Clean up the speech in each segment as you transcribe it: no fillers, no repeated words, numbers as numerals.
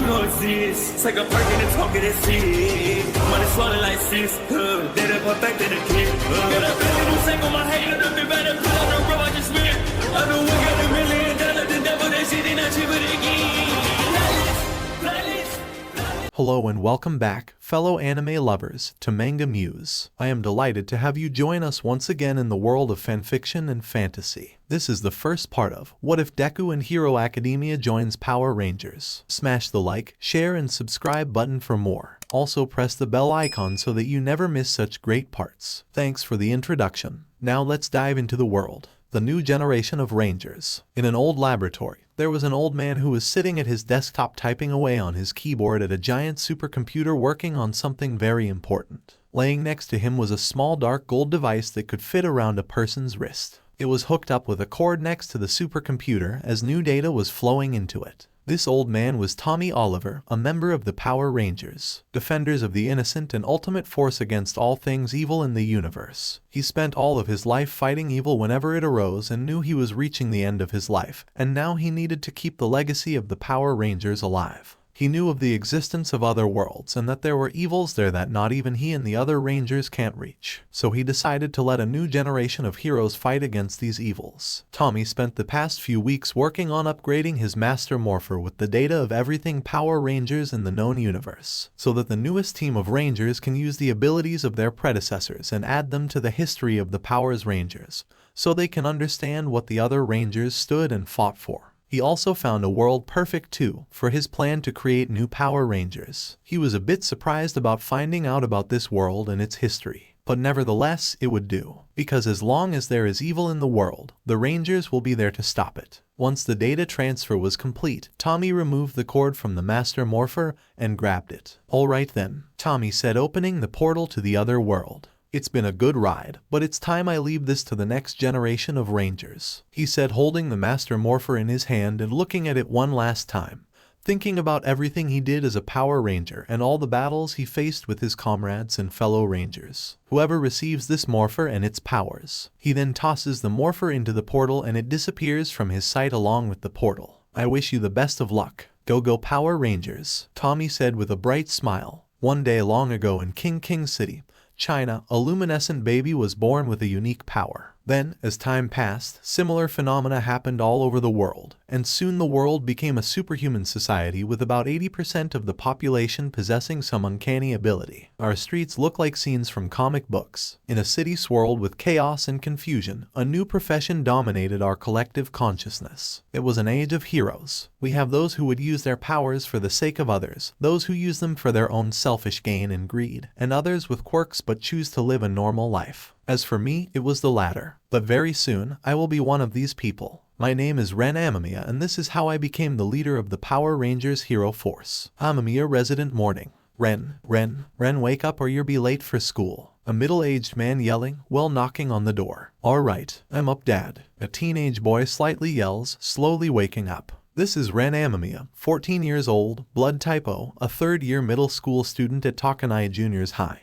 you don't exist. Take a perk and a talk of that shit. Money swallowed like sis. Dead up perfect in the kid. Got a billion who take on my head. Look up better put on the road I just spent. I know we got $1 million. The devil that shit ain't not cheaper than Hello and welcome back, fellow anime lovers, to Manga Muse. I am delighted to have you join us once again in the world of fanfiction and fantasy. This is the first part of What If Deku and Hero Academia joins Power Rangers. Smash the like, share and subscribe button for more. Also press the bell icon so that you never miss such great parts. Thanks for the introduction. Now let's dive into the world. The new generation of Rangers. In an old laboratory, there was an old man who was sitting at his desktop typing away on his keyboard at a giant supercomputer working on something very important. Laying next to him was a small dark gold device that could fit around a person's wrist. It was hooked up with a cord next to the supercomputer as new data was flowing into it. This old man was Tommy Oliver, a member of the Power Rangers, defenders of the innocent and ultimate force against all things evil in the universe. He spent all of his life fighting evil whenever it arose and knew he was reaching the end of his life, and now he needed to keep the legacy of the Power Rangers alive. He knew of the existence of other worlds and that there were evils there that not even he and the other Rangers can't reach. So he decided to let a new generation of heroes fight against these evils. Tommy spent the past few weeks working on upgrading his Master Morpher with the data of everything Power Rangers in the known universe, so that the newest team of Rangers can use the abilities of their predecessors and add them to the history of the Power's Rangers, so they can understand what the other Rangers stood and fought for. He also found a world perfect too for his plan to create new Power Rangers. He was a bit surprised about finding out about this world and its history, but nevertheless it would do, because as long as there is evil in the world, the Rangers will be there to stop it. Once the data transfer was complete, Tommy removed the cord from the Master Morpher and grabbed it. "Alright then," Tommy said, opening the portal to the other world. "It's been a good ride, but it's time I leave this to the next generation of Rangers," he said, holding the Master Morpher in his hand and looking at it one last time, thinking about everything he did as a Power Ranger and all the battles he faced with his comrades and fellow Rangers. Whoever receives this Morpher and its powers. He then tosses the Morpher into the portal and it disappears from his sight along with the portal. "I wish you the best of luck. Go Power Rangers," Tommy said with a bright smile. One day long ago in King City, China, a luminescent baby was born with a unique power. Then, as time passed, similar phenomena happened all over the world, and soon the world became a superhuman society with about 80% of the population possessing some uncanny ability. Our streets look like scenes from comic books. In a city swirled with chaos and confusion, a new profession dominated our collective consciousness. It was an age of heroes. We have those who would use their powers for the sake of others, those who use them for their own selfish gain and greed, and others with quirks but choose to live a normal life. As for me, it was the latter. But very soon, I will be one of these people. My name is Ren Amamiya and this is how I became the leader of the Power Rangers Hero Force. Amamiya resident morning. Ren, wake up or you'll be late for school." A middle-aged man yelling, while knocking on the door. "Alright, I'm up, Dad." A teenage boy slightly yells, slowly waking up. This is Ren Amamiya, 14 years old, blood type O, a third-year middle school student at Takanaya Juniors High.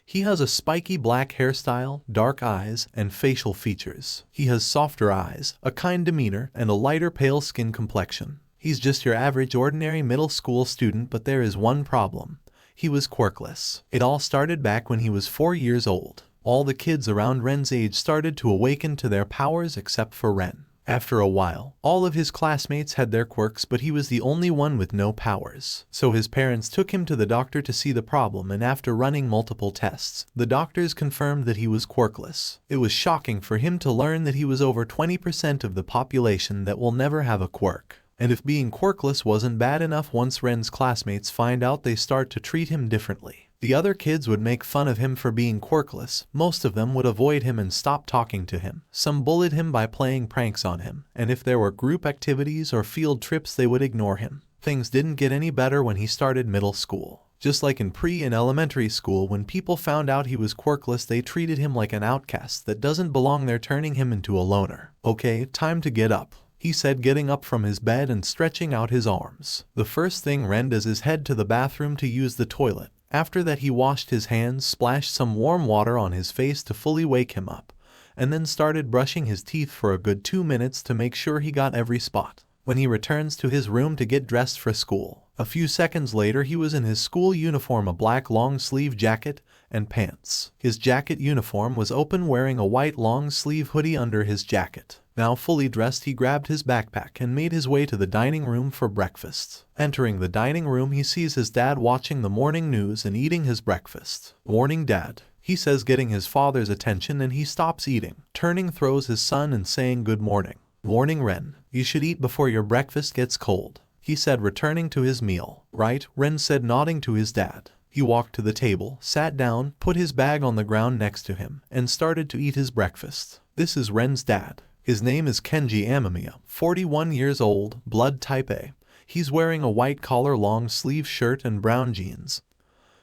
He has a spiky black hairstyle, dark eyes, and facial features. He has softer eyes, a kind demeanor, and a lighter pale skin complexion. He's just your average ordinary middle school student, but there is one problem. He was quirkless. It all started back when he was 4 years old. All the kids around Ren's age started to awaken to their powers except for Ren. After a while, all of his classmates had their quirks, but he was the only one with no powers. So his parents took him to the doctor to see the problem, and after running multiple tests, the doctors confirmed that he was quirkless. It was shocking for him to learn that he was over 20% of the population that will never have a quirk. And if being quirkless wasn't bad enough, once Ren's classmates find out, they start to treat him differently. The other kids would make fun of him for being quirkless. Most of them would avoid him and stop talking to him. Some bullied him by playing pranks on him, and if there were group activities or field trips, they would ignore him. Things didn't get any better when he started middle school. Just like in pre and elementary school, when people found out he was quirkless, they treated him like an outcast that doesn't belong there, turning him into a loner. "Okay, time to get up," he said, getting up from his bed and stretching out his arms. The first thing Ren does is head to the bathroom to use the toilet. After that, he washed his hands, splashed some warm water on his face to fully wake him up, and then started brushing his teeth for a good 2 minutes to make sure he got every spot. When he returns to his room to get dressed for school, A few seconds later he was in his school uniform, a black long-sleeve jacket and pants. His jacket uniform was open, wearing a white long-sleeve hoodie under his jacket. Now fully dressed, he grabbed his backpack and made his way to the dining room for breakfast. Entering the dining room, he sees his dad watching the morning news and eating his breakfast. "Morning, Dad," he says, getting his father's attention, and he stops eating, turning, throws his son and saying, "Good morning." "Morning, Ren. You should eat before your breakfast gets cold," he said, returning to his meal. "Right," Ren said, nodding to his dad. He walked to the table, sat down, put his bag on the ground next to him, and started to eat his breakfast. This is Ren's dad. His name is Kenji Amamiya, 41 years old, blood type A. He's wearing a white collar, long sleeve shirt and brown jeans.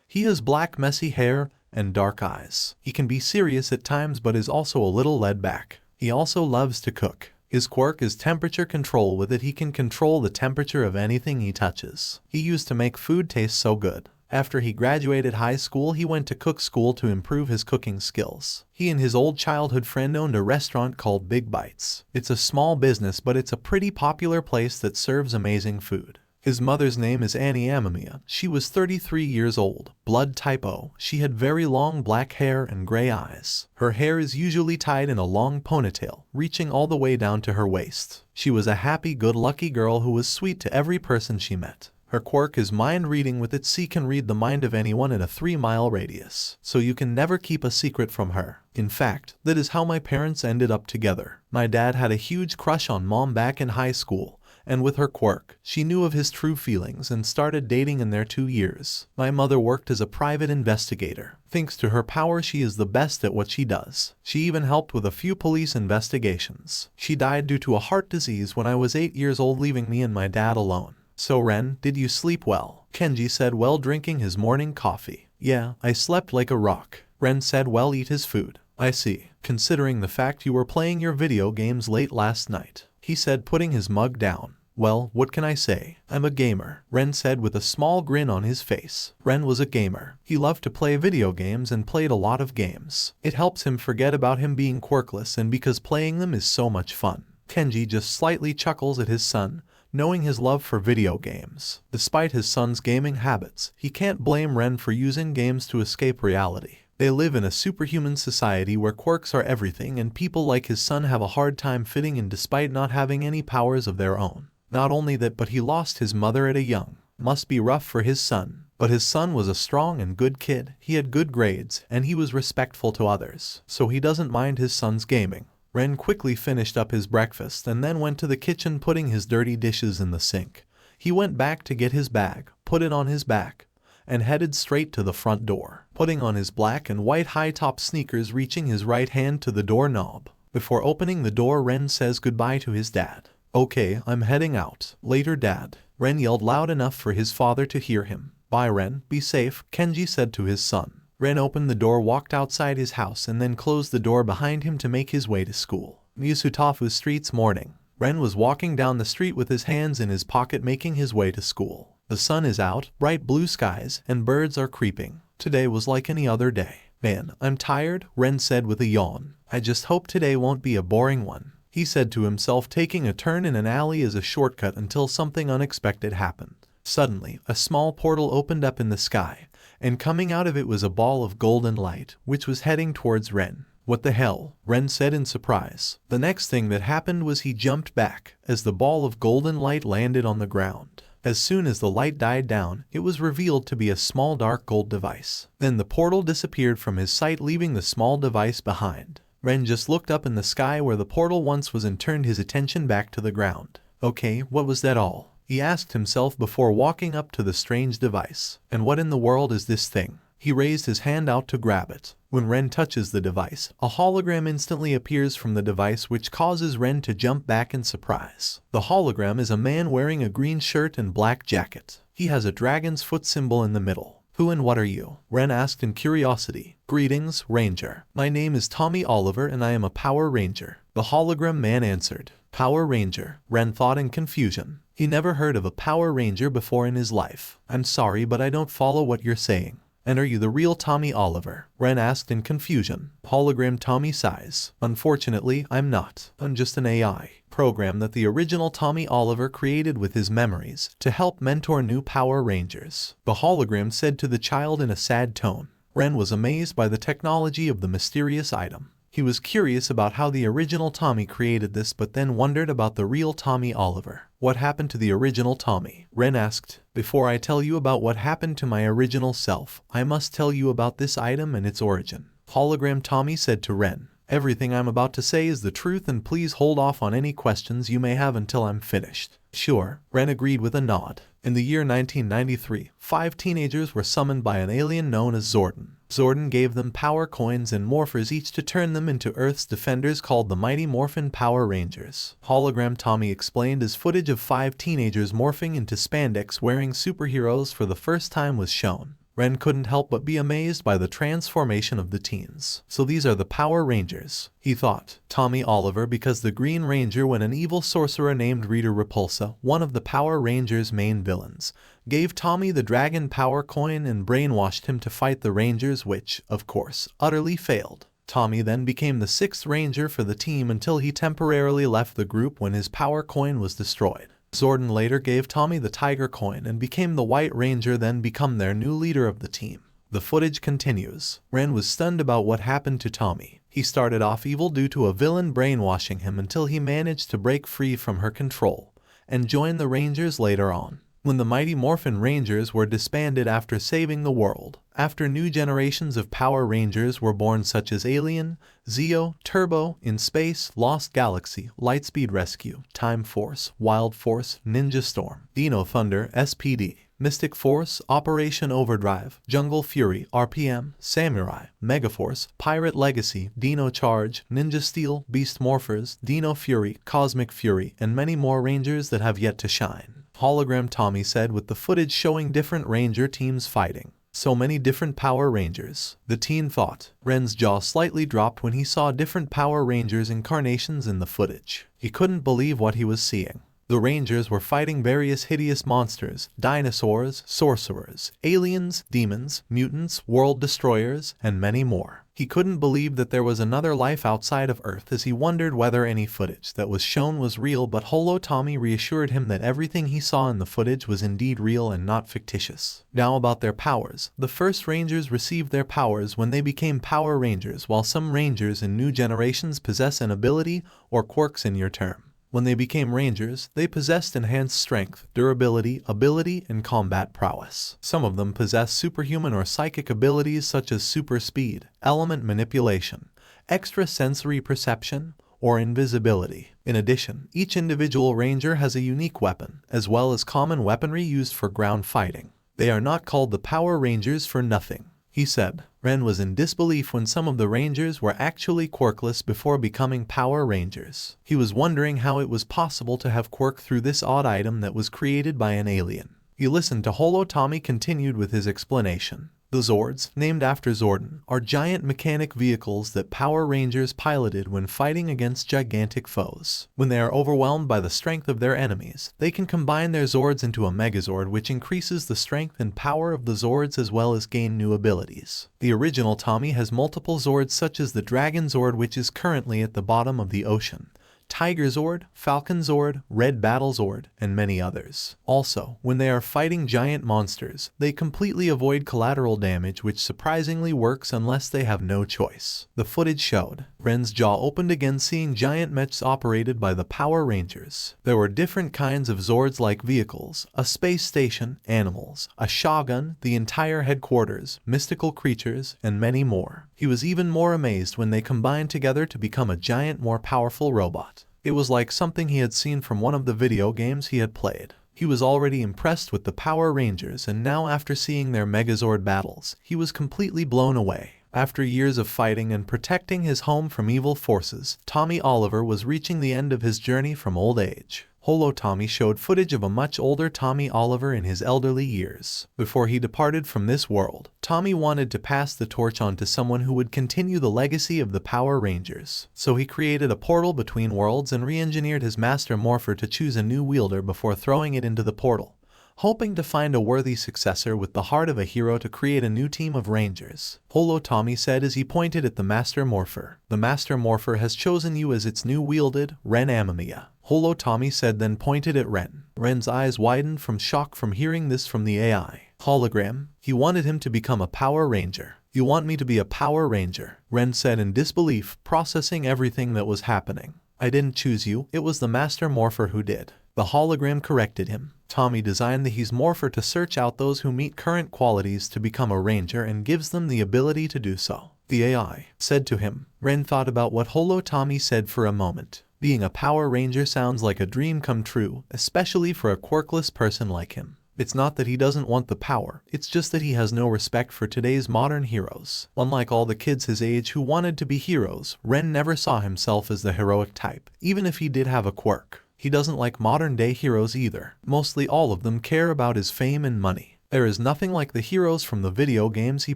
He has black messy hair and dark eyes. He can be serious at times but is also a little laid back. He also loves to cook. His quirk is temperature control. With it he can control the temperature of anything he touches. He used to make food taste so good. After he graduated high school, he went to cook school to improve his cooking skills. He and his old childhood friend owned a restaurant called Big Bites. It's a small business, but it's a pretty popular place that serves amazing food. His mother's name is Annie Amamiya. She was 33 years old, blood type O. She had very long black hair and gray eyes. Her hair is usually tied in a long ponytail, reaching all the way down to her waist. She was a happy, good-lucky girl who was sweet to every person she met. Her quirk is mind reading. With it, she can read the mind of anyone in a 3-mile radius, so you can never keep a secret from her. In fact, that is how my parents ended up together. My dad had a huge crush on Mom back in high school, and with her quirk, she knew of his true feelings and started dating in their 2 years. My mother worked as a private investigator. Thanks to her power, she is the best at what she does. She even helped with a few police investigations. She died due to a heart disease when I was 8 years old, leaving me and my dad alone. "So Ren, did you sleep well?" Kenji said while drinking his morning coffee. "Yeah, I slept like a rock," Ren said while eat his food. "I see. Considering the fact you were playing your video games late last night," he said, putting his mug down. "Well, what can I say? I'm a gamer," Ren said with a small grin on his face. Ren was a gamer. He loved to play video games and played a lot of games. It helps him forget about him being quirkless, and because playing them is so much fun. Kenji just slightly chuckles at his son, knowing his love for video games. Despite his son's gaming habits, he can't blame Ren for using games to escape reality. They live in a superhuman society where quirks are everything, and people like his son have a hard time fitting in despite not having any powers of their own. Not only that, but he lost his mother at a young. Must be rough for his son. But his son was a strong and good kid. He had good grades, and he was respectful to others, so he doesn't mind his son's gaming. Ren quickly finished up his breakfast and then went to the kitchen, putting his dirty dishes in the sink. He went back to get his bag, put it on his back, and headed straight to the front door, putting on his black and white high-top sneakers, reaching his right hand to the doorknob. Before opening the door, Ren says goodbye to his dad. "Okay, I'm heading out. Later, Dad," Ren yelled loud enough for his father to hear him. "Bye, Ren. Be safe," Kenji said to his son. Ren opened the door, walked outside his house, and then closed the door behind him to make his way to school. Yusutafu Street's morning. Ren was walking down the street with his hands in his pocket, making his way to school. The sun is out, bright blue skies, and birds are creeping. Today was like any other day. "Man, I'm tired," Ren said with a yawn. "I just hope today won't be a boring one," he said to himself, taking a turn in an alley as a shortcut until something unexpected happened. Suddenly, a small portal opened up in the sky, and coming out of it was a ball of golden light, which was heading towards Ren. "What the hell?" Ren said in surprise. The next thing that happened was he jumped back as the ball of golden light landed on the ground. As soon as the light died down, it was revealed to be a small dark gold device. Then the portal disappeared from his sight, leaving the small device behind. Ren just looked up in the sky where the portal once was and turned his attention back to the ground. "Okay, what was that all?" he asked himself before walking up to the strange device. "And what in the world is this thing?" He raised his hand out to grab it. When Ren touches the device, a hologram instantly appears from the device, which causes Ren to jump back in surprise. The hologram is a man wearing a green shirt and black jacket. He has a dragon's foot symbol in the middle. "Who and what are you?" Ren asked in curiosity. "Greetings, Ranger. My name is Tommy Oliver and I am a Power Ranger," the hologram man answered. Power Ranger, Ren thought in confusion. He never heard of a Power Ranger before in his life. "I'm sorry, but I don't follow what you're saying." And are you the real Tommy Oliver? Ren asked in confusion. Hologram Tommy sighs. Unfortunately, I'm not. I'm just an AI program that the original Tommy Oliver created with his memories to help mentor new Power Rangers, the hologram said to the child in a sad tone. Ren was amazed by the technology of the mysterious item. He was curious about how the original Tommy created this, but then wondered about the real Tommy Oliver. What happened to the original Tommy? Ren asked. Before I tell you about what happened to my original self, I must tell you about this item and its origin. Hologram Tommy said to Ren. Everything I'm about to say is the truth, and please hold off on any questions you may have until I'm finished. Sure, Ren agreed with a nod. In the year 1993, 5 teenagers were summoned by an alien known as Zordon. Zordon gave them power coins and morphers each to turn them into Earth's defenders called the Mighty Morphin Power Rangers. Hologram Tommy explained as footage of 5 teenagers morphing into spandex wearing superheroes for the first time was shown. Ren couldn't help but be amazed by the transformation of the teens. So these are the Power Rangers, he thought. Tommy Oliver, because the Green Ranger, when an evil sorcerer named Rita Repulsa, one of the Power Rangers' main villains, gave Tommy the Dragon Power Coin and brainwashed him to fight the Rangers, which, of course, utterly failed. Tommy then became the 6th Ranger for the team until he temporarily left the group when his Power Coin was destroyed. Zordon later gave Tommy the Tiger Coin and became the White Ranger, then become their new leader of the team. The footage continues. Ren was stunned about what happened to Tommy. He started off evil due to a villain brainwashing him until he managed to break free from her control and join the Rangers later on, when the Mighty Morphin Rangers were disbanded after saving the world. After new generations of Power Rangers were born, such as Alien, Zeo, Turbo, In Space, Lost Galaxy, Lightspeed Rescue, Time Force, Wild Force, Ninja Storm, Dino Thunder, SPD, Mystic Force, Operation Overdrive, Jungle Fury, RPM, Samurai, Megaforce, Pirate Legacy, Dino Charge, Ninja Steel, Beast Morphers, Dino Fury, Cosmic Fury, and many more Rangers that have yet to shine. Hologram Tommy said, with the footage showing different Ranger teams fighting. So many different Power Rangers, the teen thought. Ren's jaw slightly dropped when he saw different Power Rangers incarnations in the footage. He couldn't believe what he was seeing. The Rangers were fighting various hideous monsters, dinosaurs, sorcerers, aliens, demons, mutants, world destroyers, and many more. He couldn't believe that there was another life outside of Earth, as he wondered whether any footage that was shown was real, but Holo Tommy reassured him that everything he saw in the footage was indeed real and not fictitious. Now about their powers. The first Rangers received their powers when they became Power Rangers, while some Rangers in new generations possess an ability or quirks in your term. When they became Rangers, they possessed enhanced strength, durability, ability, and combat prowess. Some of them possess superhuman or psychic abilities such as super speed, element manipulation, extrasensory perception, or invisibility. In addition, each individual Ranger has a unique weapon, as well as common weaponry used for ground fighting. They are not called the Power Rangers for nothing, he said. Ren was in disbelief when some of the Rangers were actually quirkless before becoming Power Rangers. He was wondering how it was possible to have quirk through this odd item that was created by an alien. He listened to Holo Tommy continued with his explanation. The Zords, named after Zordon, are giant mechanic vehicles that Power Rangers piloted when fighting against gigantic foes. When they are overwhelmed by the strength of their enemies, they can combine their Zords into a Megazord, which increases the strength and power of the Zords as well as gain new abilities. The original Tommy has multiple Zords, such as the Dragon Zord, which is currently at the bottom of the ocean, Tiger Zord, Falcon Zord, Red Battle Zord, and many others. Also, when they are fighting giant monsters, they completely avoid collateral damage, which surprisingly works unless they have no choice. The footage showed Ren's jaw opened again, seeing giant mechs operated by the Power Rangers. There were different kinds of Zords-like vehicles, a space station, animals, a Shogun, the entire headquarters, mystical creatures, and many more. He was even more amazed when they combined together to become a giant, more powerful robot. It was like something he had seen from one of the video games he had played. He was already impressed with the Power Rangers, and now after seeing their Megazord battles, he was completely blown away. After years of fighting and protecting his home from evil forces, Tommy Oliver was reaching the end of his journey from old age. Holo Tommy showed footage of a much older Tommy Oliver in his elderly years. Before he departed from this world, Tommy wanted to pass the torch on to someone who would continue the legacy of the Power Rangers. So he created a portal between worlds and re-engineered his Master Morpher to choose a new wielder before throwing it into the portal. hoping to find a worthy successor with the heart of a hero to create a new team of Rangers. Holo Tommy said as he pointed at the Master Morpher. The Master Morpher has chosen you as its new wielded, Ren Amamiya. Holo Tommy said, then pointed at Ren. Ren's eyes widened from shock from hearing this from the AI. Hologram. He wanted him to become a Power Ranger. You want me to be a Power Ranger? Ren said in disbelief, processing everything that was happening. I didn't choose you, it was the Master Morpher who did. The hologram corrected him. Tommy designed the He's Morpher to search out those who meet current qualities to become a ranger and gives them the ability to do so. The AI said to him. Ren thought about what Holo Tommy said for a moment. Being a Power Ranger sounds like a dream come true, especially for a quirkless person like him. It's not that he doesn't want the power, it's just that he has no respect for today's modern heroes. Unlike all the kids his age who wanted to be heroes, Ren never saw himself as the heroic type, even if he did have a quirk. He doesn't like modern-day heroes either. Mostly all of them care about his fame and money. There is nothing like the heroes from the video games he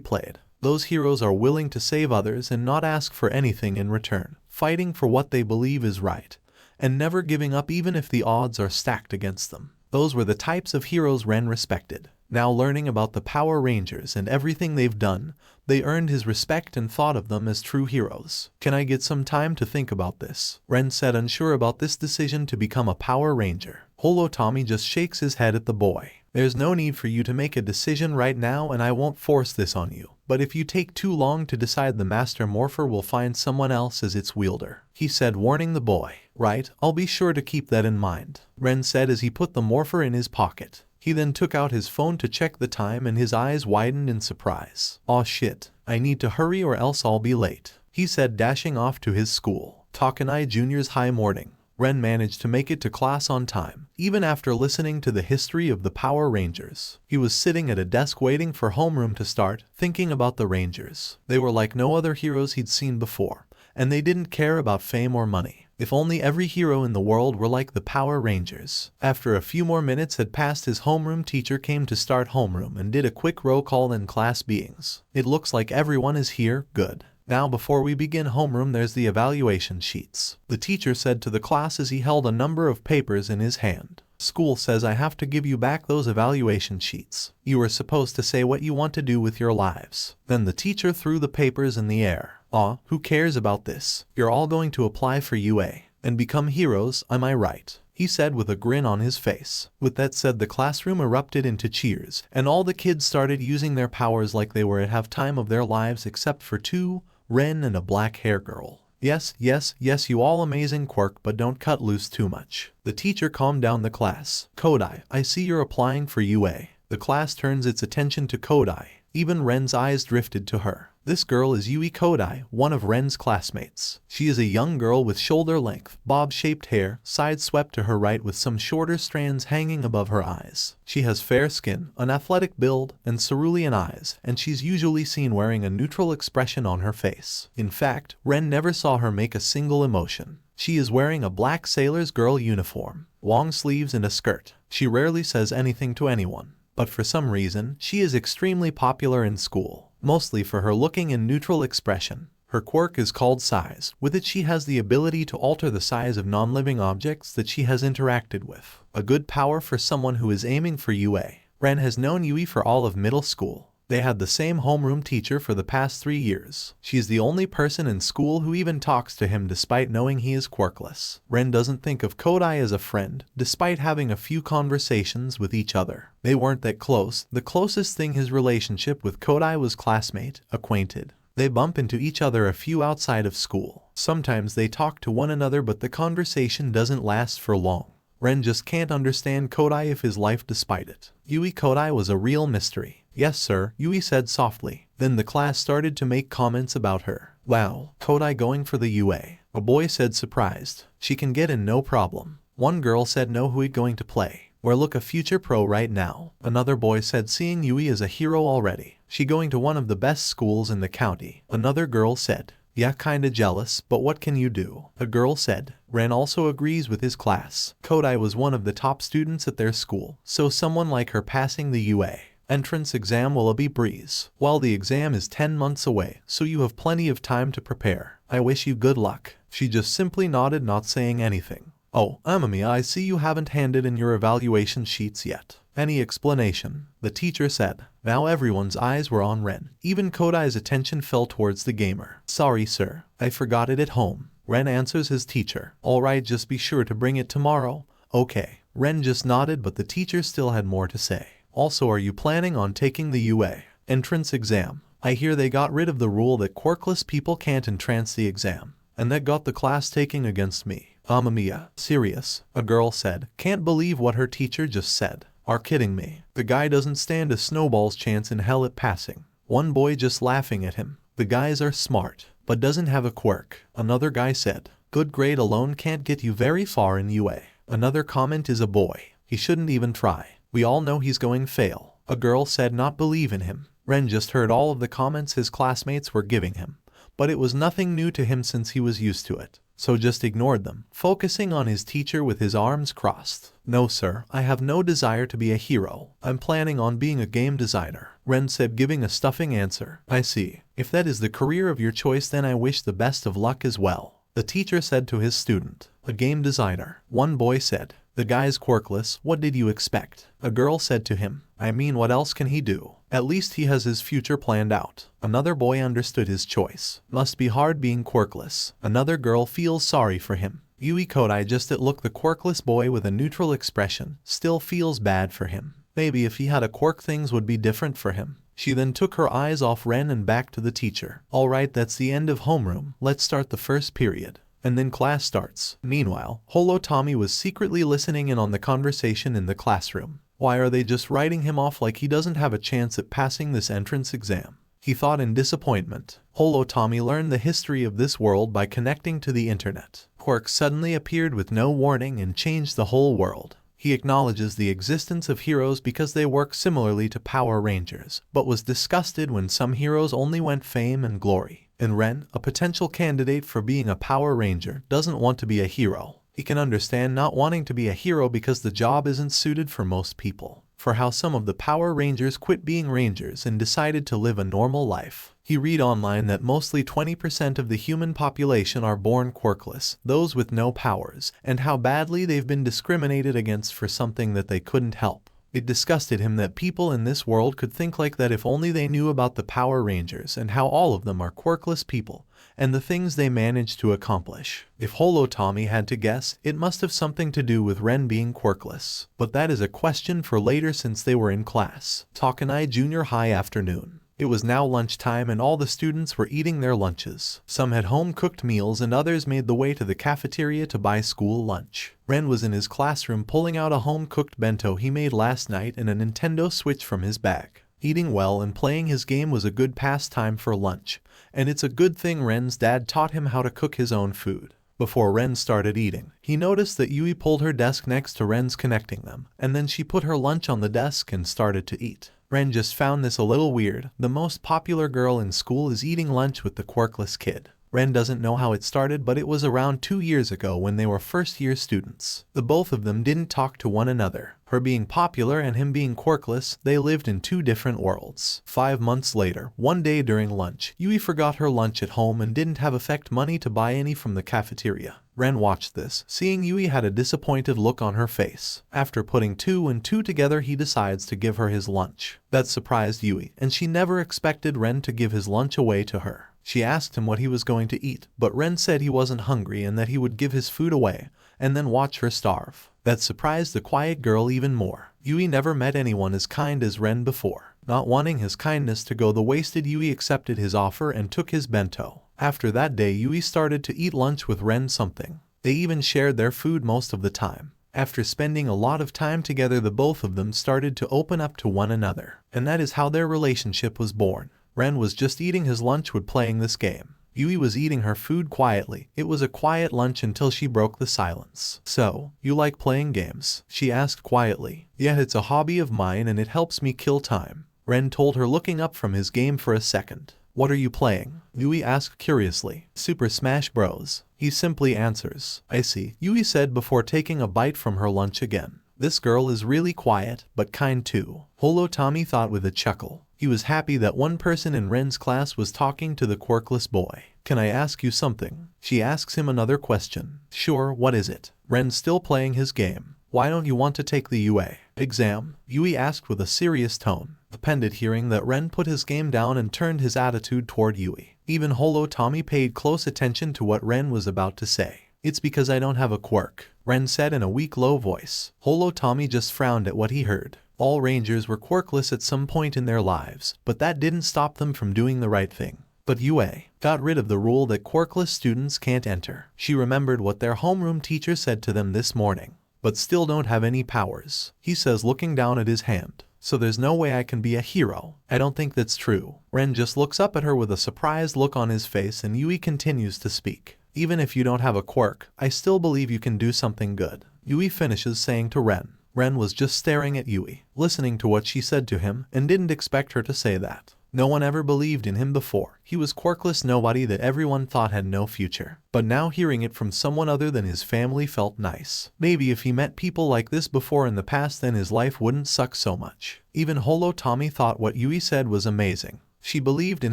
played. Those heroes are willing to save others and not ask for anything in return, fighting for what they believe is right, and never giving up even if the odds are stacked against them. Those were the types of heroes Ren respected. Now learning about the Power Rangers and everything they've done, they earned his respect and thought of them as true heroes. Can I get some time to think about this? Ren said, unsure about this decision to become a Power Ranger. Holo Tommy just shakes his head at the boy. There's no need for you to make a decision right now and I won't force this on you. But if you take too long to decide, the Master Morpher will find someone else as its wielder, he said, warning the boy. Right, I'll be sure to keep that in mind, Ren said as he put the Morpher in his pocket. He then took out his phone to check the time and his eyes widened in surprise. Aw shit, I need to hurry or else I'll be late, he said, dashing off to his school. Takanai Jr.'s high morning. Ren managed to make it to class on time, even after listening to the history of the Power Rangers. He was sitting at a desk waiting for homeroom to start, thinking about the Rangers. They were like no other heroes he'd seen before, and they didn't care about fame or money. If only every hero in the world were like the Power Rangers. After a few more minutes had passed, his homeroom teacher came to start homeroom and did a quick roll call in class beings. It looks like everyone is here, good. Now before we begin homeroom, there's the evaluation sheets, the teacher said to the class as he held a number of papers in his hand. School says I have to give you back those evaluation sheets. You are supposed to say what you want to do with your lives. Then the teacher threw the papers in the air. Aw, who cares about this? You're all going to apply for UA and become heroes, am I right? He said with a grin on his face. With that said, the classroom erupted into cheers, and all the kids started using their powers like they were at halftime of their lives except for two, Ren and a black hair girl. Yes, you all amazing quirk, but don't cut loose too much. The teacher calmed down the class. Kodai, I see you're applying for UA. The class turns its attention to Kodai. Even Ren's eyes drifted to her. This girl is Yui Kodai, one of Ren's classmates. She is a young girl with shoulder-length, bob-shaped hair, side-swept to her right with some shorter strands hanging above her eyes. She has fair skin, an athletic build, and cerulean eyes, and she's usually seen wearing a neutral expression on her face. In fact, Ren never saw her make a single emotion. She is wearing a black sailor's girl uniform, long sleeves and a skirt. She rarely says anything to anyone, but for some reason, she is extremely popular in school. Mostly for her looking and neutral expression. Her quirk is called Size. With it she has the ability to alter the size of non-living objects that she has interacted with. A good power for someone who is aiming for UA. Ren has known Yui for all of middle school. They had the same homeroom teacher for the past 3 years. She is the only person in school who even talks to him despite knowing he is quirkless. Ren doesn't think of Kodai as a friend, despite having a few conversations with each other. They weren't that close. The closest thing his relationship with Kodai was classmate, acquainted. They bump into each other a few outside of school. Sometimes they talk to one another, but the conversation doesn't last for long. Ren just can't understand Kodai of his life despite it. Yui Kodai was a real mystery. Yes sir, Yui said softly. Then the class started to make comments about her. Wow, Kodai going for the UA. A boy said surprised. She can get in no problem. One girl said no, who it going to play? Or look a future pro right now. Another boy said seeing Yui as a hero already. She going to one of the best schools in the county. Another girl said, yeah, kinda jealous, but what can you do? A girl said. Ren also agrees with his class. Kodai was one of the top students at their school, so someone like her passing the UA entrance exam will be breeze. While the exam is 10 months away, so you have plenty of time to prepare. I wish you good luck. She just simply nodded, not saying anything. Oh, Amamiya, I see you haven't handed in your evaluation sheets yet. Any explanation? The teacher said. Now everyone's eyes were on Ren. Even Kodai's attention fell towards the gamer. Sorry sir, I forgot it at home. Ren answers his teacher. Alright, just be sure to bring it tomorrow. Okay. Ren just nodded, but the teacher still had more to say. Also, are you planning on taking the UA entrance exam? I hear they got rid of the rule that quirkless people can't entrance the exam, and that got the class taking against me. Mamma mia, serious? A girl said. Can't believe what her teacher just said. Are kidding me? The guy doesn't stand a snowball's chance in hell at passing. One boy just laughing at him. The guys are smart, but doesn't have a quirk. Another guy said. Good grade alone can't get you very far in UA. Another comment is a boy. He shouldn't even try. We all know he's going fail. A girl said not believe in him. Ren just heard all of the comments his classmates were giving him, but it was nothing new to him since he was used to it, so just ignored them, focusing on his teacher with his arms crossed. No sir, I have no desire to be a hero. I'm planning on being a game designer, Ren said, giving a stuffing answer. I see. If that is the career of your choice, then I wish the best of luck as well, the teacher said to his student. A game designer, one boy said. The guy's quirkless, what did you expect? A girl said to him. I mean, what else can he do? At least he has his future planned out. Another boy understood his choice. Must be hard being quirkless. Another girl feels sorry for him. Yui Kodai just at look the quirkless boy with a neutral expression, still feels bad for him. Maybe if he had a quirk things would be different for him. She then took her eyes off Ren and back to the teacher. Alright, that's the end of homeroom. Let's start the first period. And then class starts. Meanwhile, Holotommy was secretly listening in on the conversation in the classroom. Why are they just writing him off like he doesn't have a chance at passing this entrance exam? He thought in disappointment. Holotommy learned the history of this world by connecting to the internet. Quirk suddenly appeared with no warning and changed the whole world. He acknowledges the existence of heroes because they work similarly to Power Rangers, but was disgusted when some heroes only went fame and glory. And Ren, a potential candidate for being a Power Ranger, doesn't want to be a hero. He can understand not wanting to be a hero because the job isn't suited for most people. For how some of the Power Rangers quit being Rangers and decided to live a normal life. He read online that mostly 20% of the human population are born quirkless, those with no powers, and how badly they've been discriminated against for something that they couldn't help. It disgusted him that people in this world could think like that if only they knew about the Power Rangers and how all of them are quirkless people, and the things they managed to accomplish. If Holotommy had to guess, it must have something to do with Ren being quirkless. But that is a question for later since they were in class. Takanai Junior High afternoon. It was now lunchtime and all the students were eating their lunches. Some had home-cooked meals and others made the way to the cafeteria to buy school lunch. Ren was in his classroom pulling out a home-cooked bento he made last night and a Nintendo Switch from his bag. Eating well and playing his game was a good pastime for lunch, and it's a good thing Ren's dad taught him how to cook his own food. Before Ren started eating, he noticed that Yui pulled her desk next to Ren's, connecting them, and then she put her lunch on the desk and started to eat. Ren just found this a little weird. The most popular girl in school is eating lunch with the quirkless kid. Ren doesn't know how it started, but it was around 2 years ago when they were first-year students. The both of them didn't talk to one another. Her being popular and him being quirkless, they lived in two different worlds. 5 months later, one day during lunch, Yui forgot her lunch at home and didn't have effect money to buy any from the cafeteria. Ren watched this, seeing Yui had a disappointed look on her face. After putting 2 and 2 together, he decides to give her his lunch. That surprised Yui, and she never expected Ren to give his lunch away to her. She asked him what he was going to eat, but Ren said he wasn't hungry and that he would give his food away, and then watch her starve. That surprised the quiet girl even more. Yui never met anyone as kind as Ren before. Not wanting his kindness to go the wasted, Yui accepted his offer and took his bento. After that day, Yui started to eat lunch with Ren something. They even shared their food most of the time. After spending a lot of time together, the both of them started to open up to one another. And that is how their relationship was born. Ren was just eating his lunch when playing this game. Yui was eating her food quietly. It was a quiet lunch until she broke the silence. So, you like playing games? She asked quietly. Yeah, it's a hobby of mine and it helps me kill time, Ren told her, looking up from his game for a second. What are you playing? Yui asked curiously. Super Smash Bros. He simply answers. I see, Yui said before taking a bite from her lunch again. This girl is really quiet, but kind too, Holotommy thought with a chuckle. He was happy that one person in Ren's class was talking to the quirkless boy. Can I ask you something? She asks him another question. Sure, what is it? Ren's still playing his game. Why don't you want to take the UA exam? Yui asked with a serious tone, offended hearing that Ren put his game down and turned his attitude toward Yui. Even Holotomi paid close attention to what Ren was about to say. It's because I don't have a quirk, Ren said in a weak low voice. Holotomi just frowned at what he heard. All rangers were quirkless at some point in their lives, but that didn't stop them from doing the right thing. But Yue got rid of the rule that quirkless students can't enter. She remembered what their homeroom teacher said to them this morning. But still don't have any powers, he says looking down at his hand. So there's no way I can be a hero. I don't think that's true. Ren just looks up at her with a surprised look on his face and Yui continues to speak. Even if you don't have a quirk, I still believe you can do something good. Yui finishes saying to Ren. Ren was just staring at Yui, listening to what she said to him, and didn't expect her to say that. No one ever believed in him before. He was quirkless nobody that everyone thought had no future. But now hearing it from someone other than his family felt nice. Maybe if he met people like this before in the past, then his life wouldn't suck so much. Even Holotomi thought what Yui said was amazing. She believed in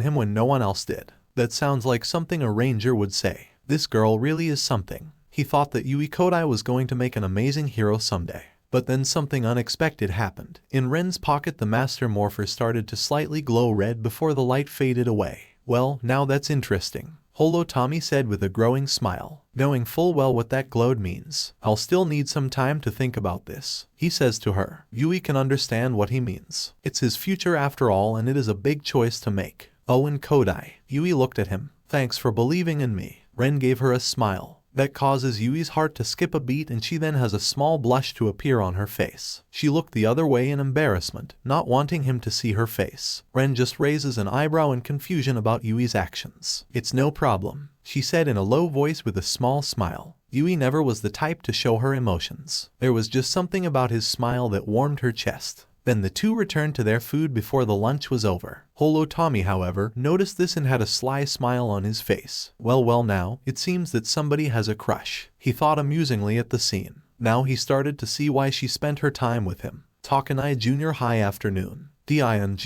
him when no one else did. That sounds like something a ranger would say. This girl really is something. He thought that Yui Kodai was going to make an amazing hero someday. But then something unexpected happened. In Ren's pocket the Master Morpher started to slightly glow red before the light faded away. Well, now that's interesting, Holotomi said with a growing smile, knowing full well what that glowed means. I'll still need some time to think about this, he says to her. Yui can understand what he means. It's his future after all, and it is a big choice to make. Oh, and Kodai. Yui looked at him. Thanks for believing in me. Ren gave her a smile that causes Yui's heart to skip a beat, and she then has a small blush to appear on her face. She looked the other way in embarrassment, not wanting him to see her face. Ren just raises an eyebrow in confusion about Yui's actions. It's no problem, she said in a low voice with a small smile. Yui never was the type to show her emotions. There was just something about his smile that warmed her chest. Then the two returned to their food before the lunch was over. Holotomi, however, noticed this and had a sly smile on his face. Well now, it seems that somebody has a crush, he thought amusingly at the scene. Now he started to see why she spent her time with him. Takanai Junior High afternoon. DING.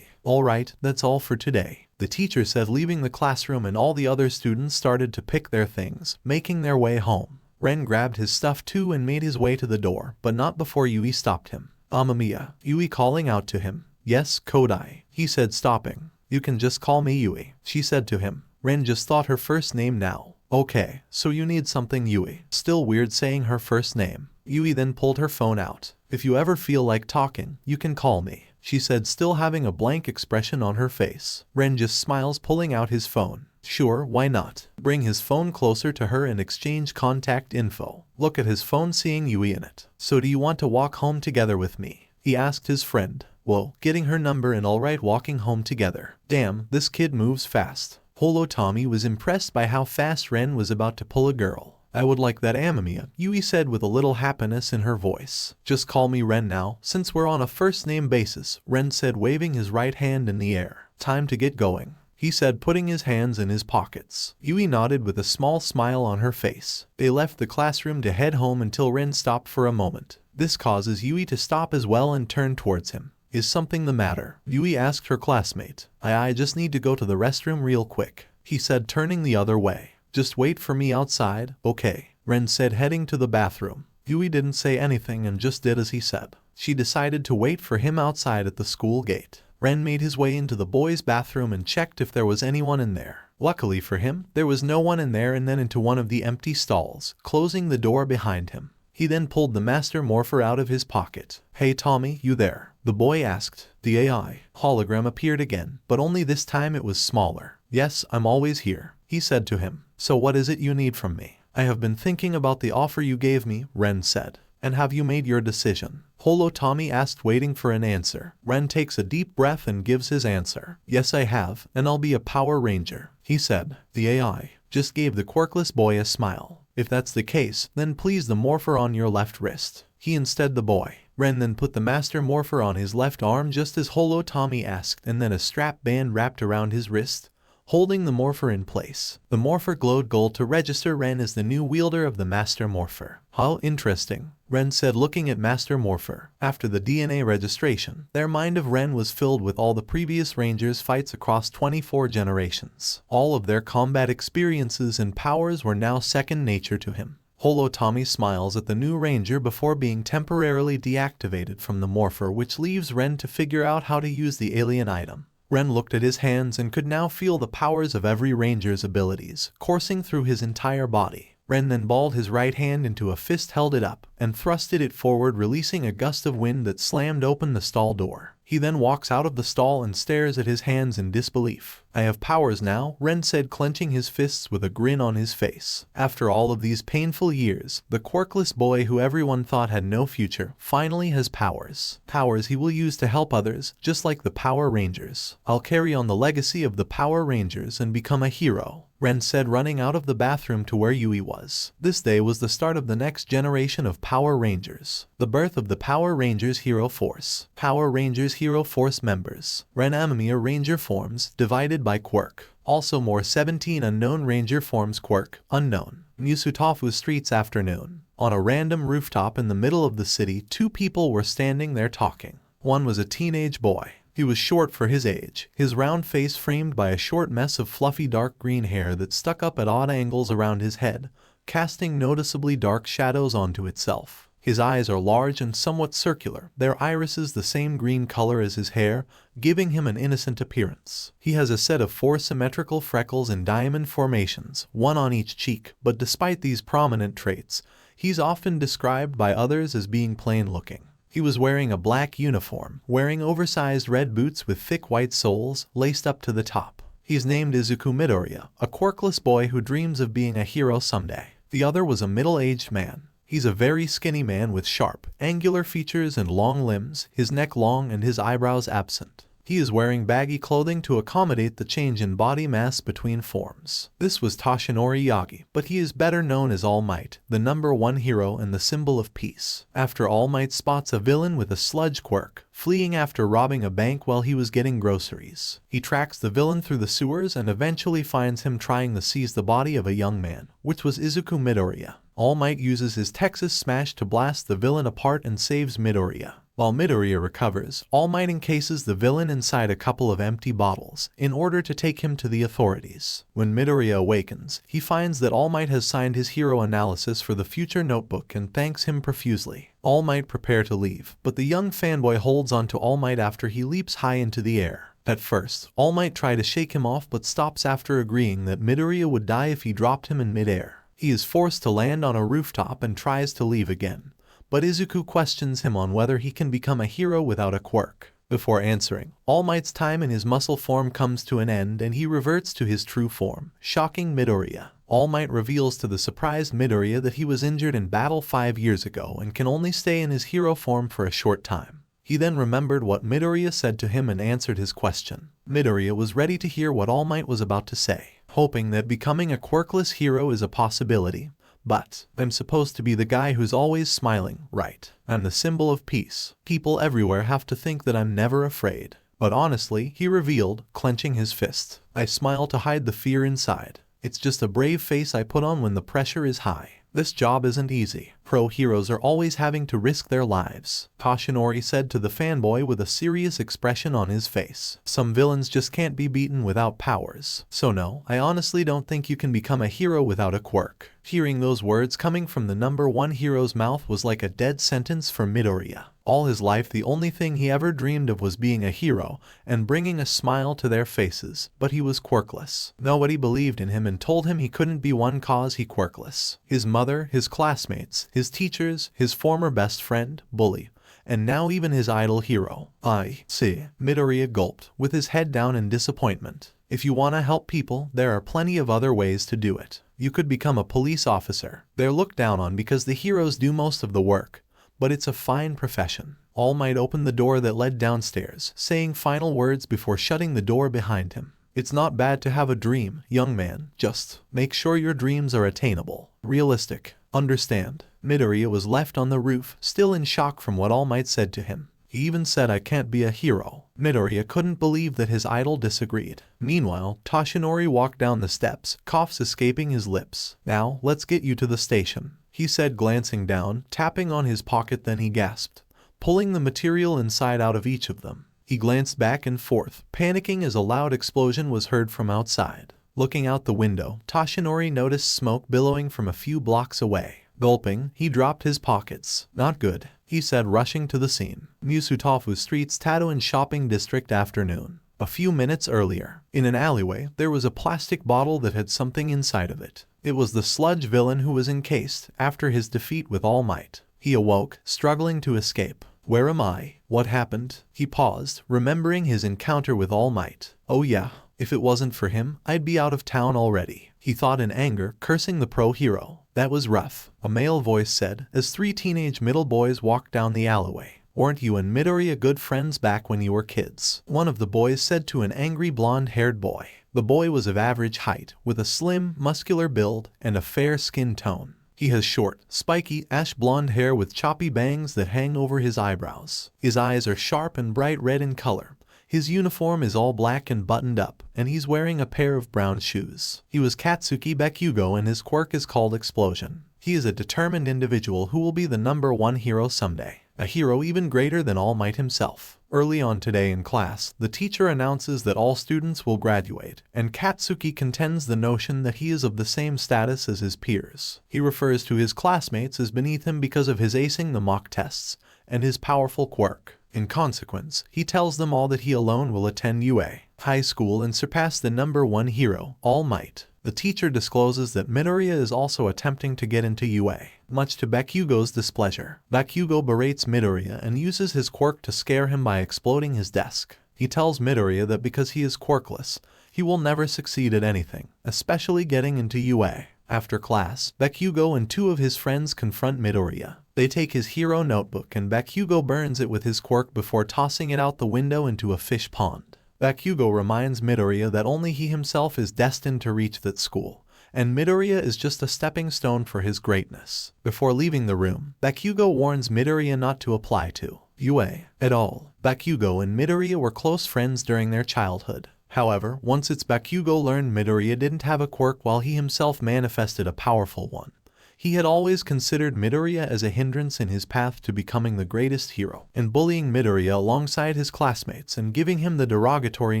Alright, that's all for today, the teacher said, leaving the classroom, and all the other students started to pick their things, making their way home. Ren grabbed his stuff too and made his way to the door, but not before Yui stopped him. Amamiya, Yui calling out to him. Yes, Kodai, he said, stopping. You can just call me Yui, she said to him. Ren just thought her first name now. Okay, so you need something, Yui. Still weird saying her first name. Yui then pulled her phone out. If you ever feel like talking, you can call me, she said, still having a blank expression on her face. Ren just smiles, pulling out his phone. Sure, why not? Bring his phone closer to her and exchange contact info. Look at his phone, seeing Yui in it. So do you want to walk home together with me? He asked his friend. Whoa, getting her number and alright, walking home together. Damn, this kid moves fast. Holotomi was impressed by how fast Ren was about to pull a girl. I would like that, Amamiya, Yui said with a little happiness in her voice. Just call me Ren now, since we're on a first name basis, Ren said, waving his right hand in the air. Time to get going, he said, putting his hands in his pockets. Yui nodded with a small smile on her face. They left the classroom to head home until Ren stopped for a moment. This causes Yui to stop as well and turn towards him. Is something the matter? Yui asked her classmate. I just need to go to the restroom real quick, he said, turning the other way. Just wait for me outside, okay, Ren said, heading to the bathroom. Yui didn't say anything and just did as he said. She decided to wait for him outside at the school gate. Ren made his way into the boys' bathroom and checked if there was anyone in there. Luckily for him, there was no one in there, and then into one of the empty stalls, closing the door behind him. He then pulled the Master Morpher out of his pocket. Hey Tommy, you there? The boy asked. The AI hologram appeared again, but only this time it was smaller. Yes, I'm always here, he said to him. So what is it you need from me? I have been thinking about the offer you gave me, Ren said. And have you made your decision? Holotomi asked, waiting for an answer. Ren takes a deep breath and gives his answer. Yes, I have, and I'll be a Power Ranger, he said. The AI just gave the quirkless boy a smile. If that's the case, then please the morpher on your left wrist. He instead the boy. Ren then put the Master Morpher on his left arm just as Holotomi asked, and then a strap band wrapped around his wrist, holding the morpher in place. The morpher glowed gold to register Ren as the new wielder of the Master Morpher. How interesting, Ren said, looking at Master Morpher. After the DNA registration, their mind of Ren was filled with all the previous Rangers' fights across 24 generations. All of their combat experiences and powers were now second nature to him. Holo Tommy smiles at the new ranger before being temporarily deactivated from the morpher, which leaves Ren to figure out how to use the alien item. Ren looked at his hands and could now feel the powers of every ranger's abilities coursing through his entire body. Ren then balled his right hand into a fist, held it up, and thrusted it forward, releasing a gust of wind that slammed open the stall door. He then walks out of the stall and stares at his hands in disbelief. I have powers now, Ren said, clenching his fists with a grin on his face. After all of these painful years, the quirkless boy who everyone thought had no future finally has powers. Powers he will use to help others, just like the Power Rangers. I'll carry on the legacy of the Power Rangers and become a hero, Ren said, running out of the bathroom to where Yui was. This day was the start of the next generation of Power Rangers. The birth of the Power Rangers Hero Force. Power Rangers Hero Force members. Ren Amamiya Ranger forms, divided by quirk. Also more 17 unknown Ranger forms, quirk, unknown. Musutafu Streets afternoon. On a random rooftop in the middle of the city, two people were standing there talking. One was a teenage boy. He was short for his age, his round face framed by a short mess of fluffy dark green hair that stuck up at odd angles around his head, casting noticeably dark shadows onto itself. His eyes are large and somewhat circular, their irises the same green color as his hair, giving him an innocent appearance. He has a set of 4 symmetrical freckles in diamond formations, one on each cheek, but despite these prominent traits, he's often described by others as being plain-looking. He was wearing a black uniform, wearing oversized red boots with thick white soles, laced up to the top. He's named Izuku Midoriya, a quirkless boy who dreams of being a hero someday. The other was a middle-aged man. He's a very skinny man with sharp, angular features and long limbs, his neck long and his eyebrows absent. He is wearing baggy clothing to accommodate the change in body mass between forms. This was Toshinori Yagi, but he is better known as All Might, the #1 hero and the symbol of peace. After All Might spots a villain with a sludge quirk, fleeing after robbing a bank while he was getting groceries. He tracks the villain through the sewers and eventually finds him trying to seize the body of a young man, which was Izuku Midoriya. All Might uses his Texas Smash to blast the villain apart and saves Midoriya. While Midoriya recovers, All Might encases the villain inside a couple of empty bottles in order to take him to the authorities. When Midoriya awakens, he finds that All Might has signed his hero analysis for the future notebook and thanks him profusely. All Might prepare to leave, but the young fanboy holds onto All Might after he leaps high into the air. At first, All Might tries to shake him off but stops after agreeing that Midoriya would die if he dropped him in midair. He is forced to land on a rooftop and tries to leave again, but Izuku questions him on whether he can become a hero without a quirk. Before answering, All Might's time in his muscle form comes to an end and he reverts to his true form, shocking Midoriya. All Might reveals to the surprised Midoriya that he was injured in battle 5 years ago and can only stay in his hero form for a short time. He then remembered what Midoriya said to him and answered his question. Midoriya was ready to hear what All Might was about to say, hoping that becoming a quirkless hero is a possibility. But I'm supposed to be the guy who's always smiling, right? I'm the symbol of peace. People everywhere have to think that I'm never afraid. But honestly, he revealed, clenching his fist, I smile to hide the fear inside. It's just a brave face I put on when the pressure is high. This job isn't easy. Pro heroes are always having to risk their lives, Toshinori said to the fanboy with a serious expression on his face. Some villains just can't be beaten without powers. So no, I honestly don't think you can become a hero without a quirk. Hearing those words coming from the #1 hero's mouth was like a dead sentence for Midoriya. All his life the only thing he ever dreamed of was being a hero and bringing a smile to their faces, but he was quirkless. Nobody believed in him and told him he couldn't be one cause he quirkless. His mother, his classmates, his teachers, his former best friend, bully, and now even his idol hero. I see. Midoriya gulped, with his head down in disappointment. If you want to help people, there are plenty of other ways to do it. You could become a police officer. They're looked down on because the heroes do most of the work, but it's a fine profession. All Might opened the door that led downstairs, saying final words before shutting the door behind him. It's not bad to have a dream, young man. Just make sure your dreams are attainable, realistic. Understand? Midoriya was left on the roof, still in shock from what All Might said to him. He even said I can't be a hero. Midoriya couldn't believe that his idol disagreed. Meanwhile, Toshinori walked down the steps, coughs escaping his lips. Now, let's get you to the station, he said, glancing down, tapping on his pocket. Then he gasped, pulling the material inside out of each of them. He glanced back and forth, panicking as a loud explosion was heard from outside. Looking out the window, Toshinori noticed smoke billowing from a few blocks away. Gulping, he dropped his pockets. Not good, he said, rushing to the scene. Musutafu Street's Tadouin shopping district afternoon. A few minutes earlier, in an alleyway, there was a plastic bottle that had something inside of it. It was the sludge villain who was encased after his defeat with All Might. He awoke, struggling to escape. Where am I? What happened? He paused, remembering his encounter with All Might. Oh yeah, if it wasn't for him, I'd be out of town already. He thought in anger, cursing the pro-hero. That was rough, a male voice said, as three teenage middle boys walked down the alleyway. Weren't you and Midoriya good friends back when you were kids? One of the boys said to an angry blonde-haired boy. The boy was of average height, with a slim, muscular build and a fair skin tone. He has short, spiky, ash-blonde hair with choppy bangs that hang over his eyebrows. His eyes are sharp and bright red in color. His uniform is all black and buttoned up, and he's wearing a pair of brown shoes. He was Katsuki Bakugo and his quirk is called Explosion. He is a determined individual who will be the #1 hero someday. A hero even greater than All Might himself. Early on today in class, the teacher announces that all students will graduate, and Katsuki contends the notion that he is of the same status as his peers. He refers to his classmates as beneath him because of his acing the mock tests and his powerful quirk. In consequence, he tells them all that he alone will attend UA High School and surpass the #1 hero, All Might. The teacher discloses that Midoriya is also attempting to get into UA, much to Bakugo's displeasure. Bakugo berates Midoriya and uses his quirk to scare him by exploding his desk. He tells Midoriya that because he is quirkless, he will never succeed at anything, especially getting into UA. After class, Bakugo and two of his friends confront Midoriya. They take his hero notebook and Bakugo burns it with his quirk before tossing it out the window into a fish pond. Bakugo reminds Midoriya that only he himself is destined to reach that school, and Midoriya is just a stepping stone for his greatness. Before leaving the room, Bakugo warns Midoriya not to apply to UA at all. Bakugo and Midoriya were close friends during their childhood. However, once Bakugo learned Midoriya didn't have a quirk while he himself manifested a powerful one. He had always considered Midoriya as a hindrance in his path to becoming the greatest hero, and bullying Midoriya alongside his classmates and giving him the derogatory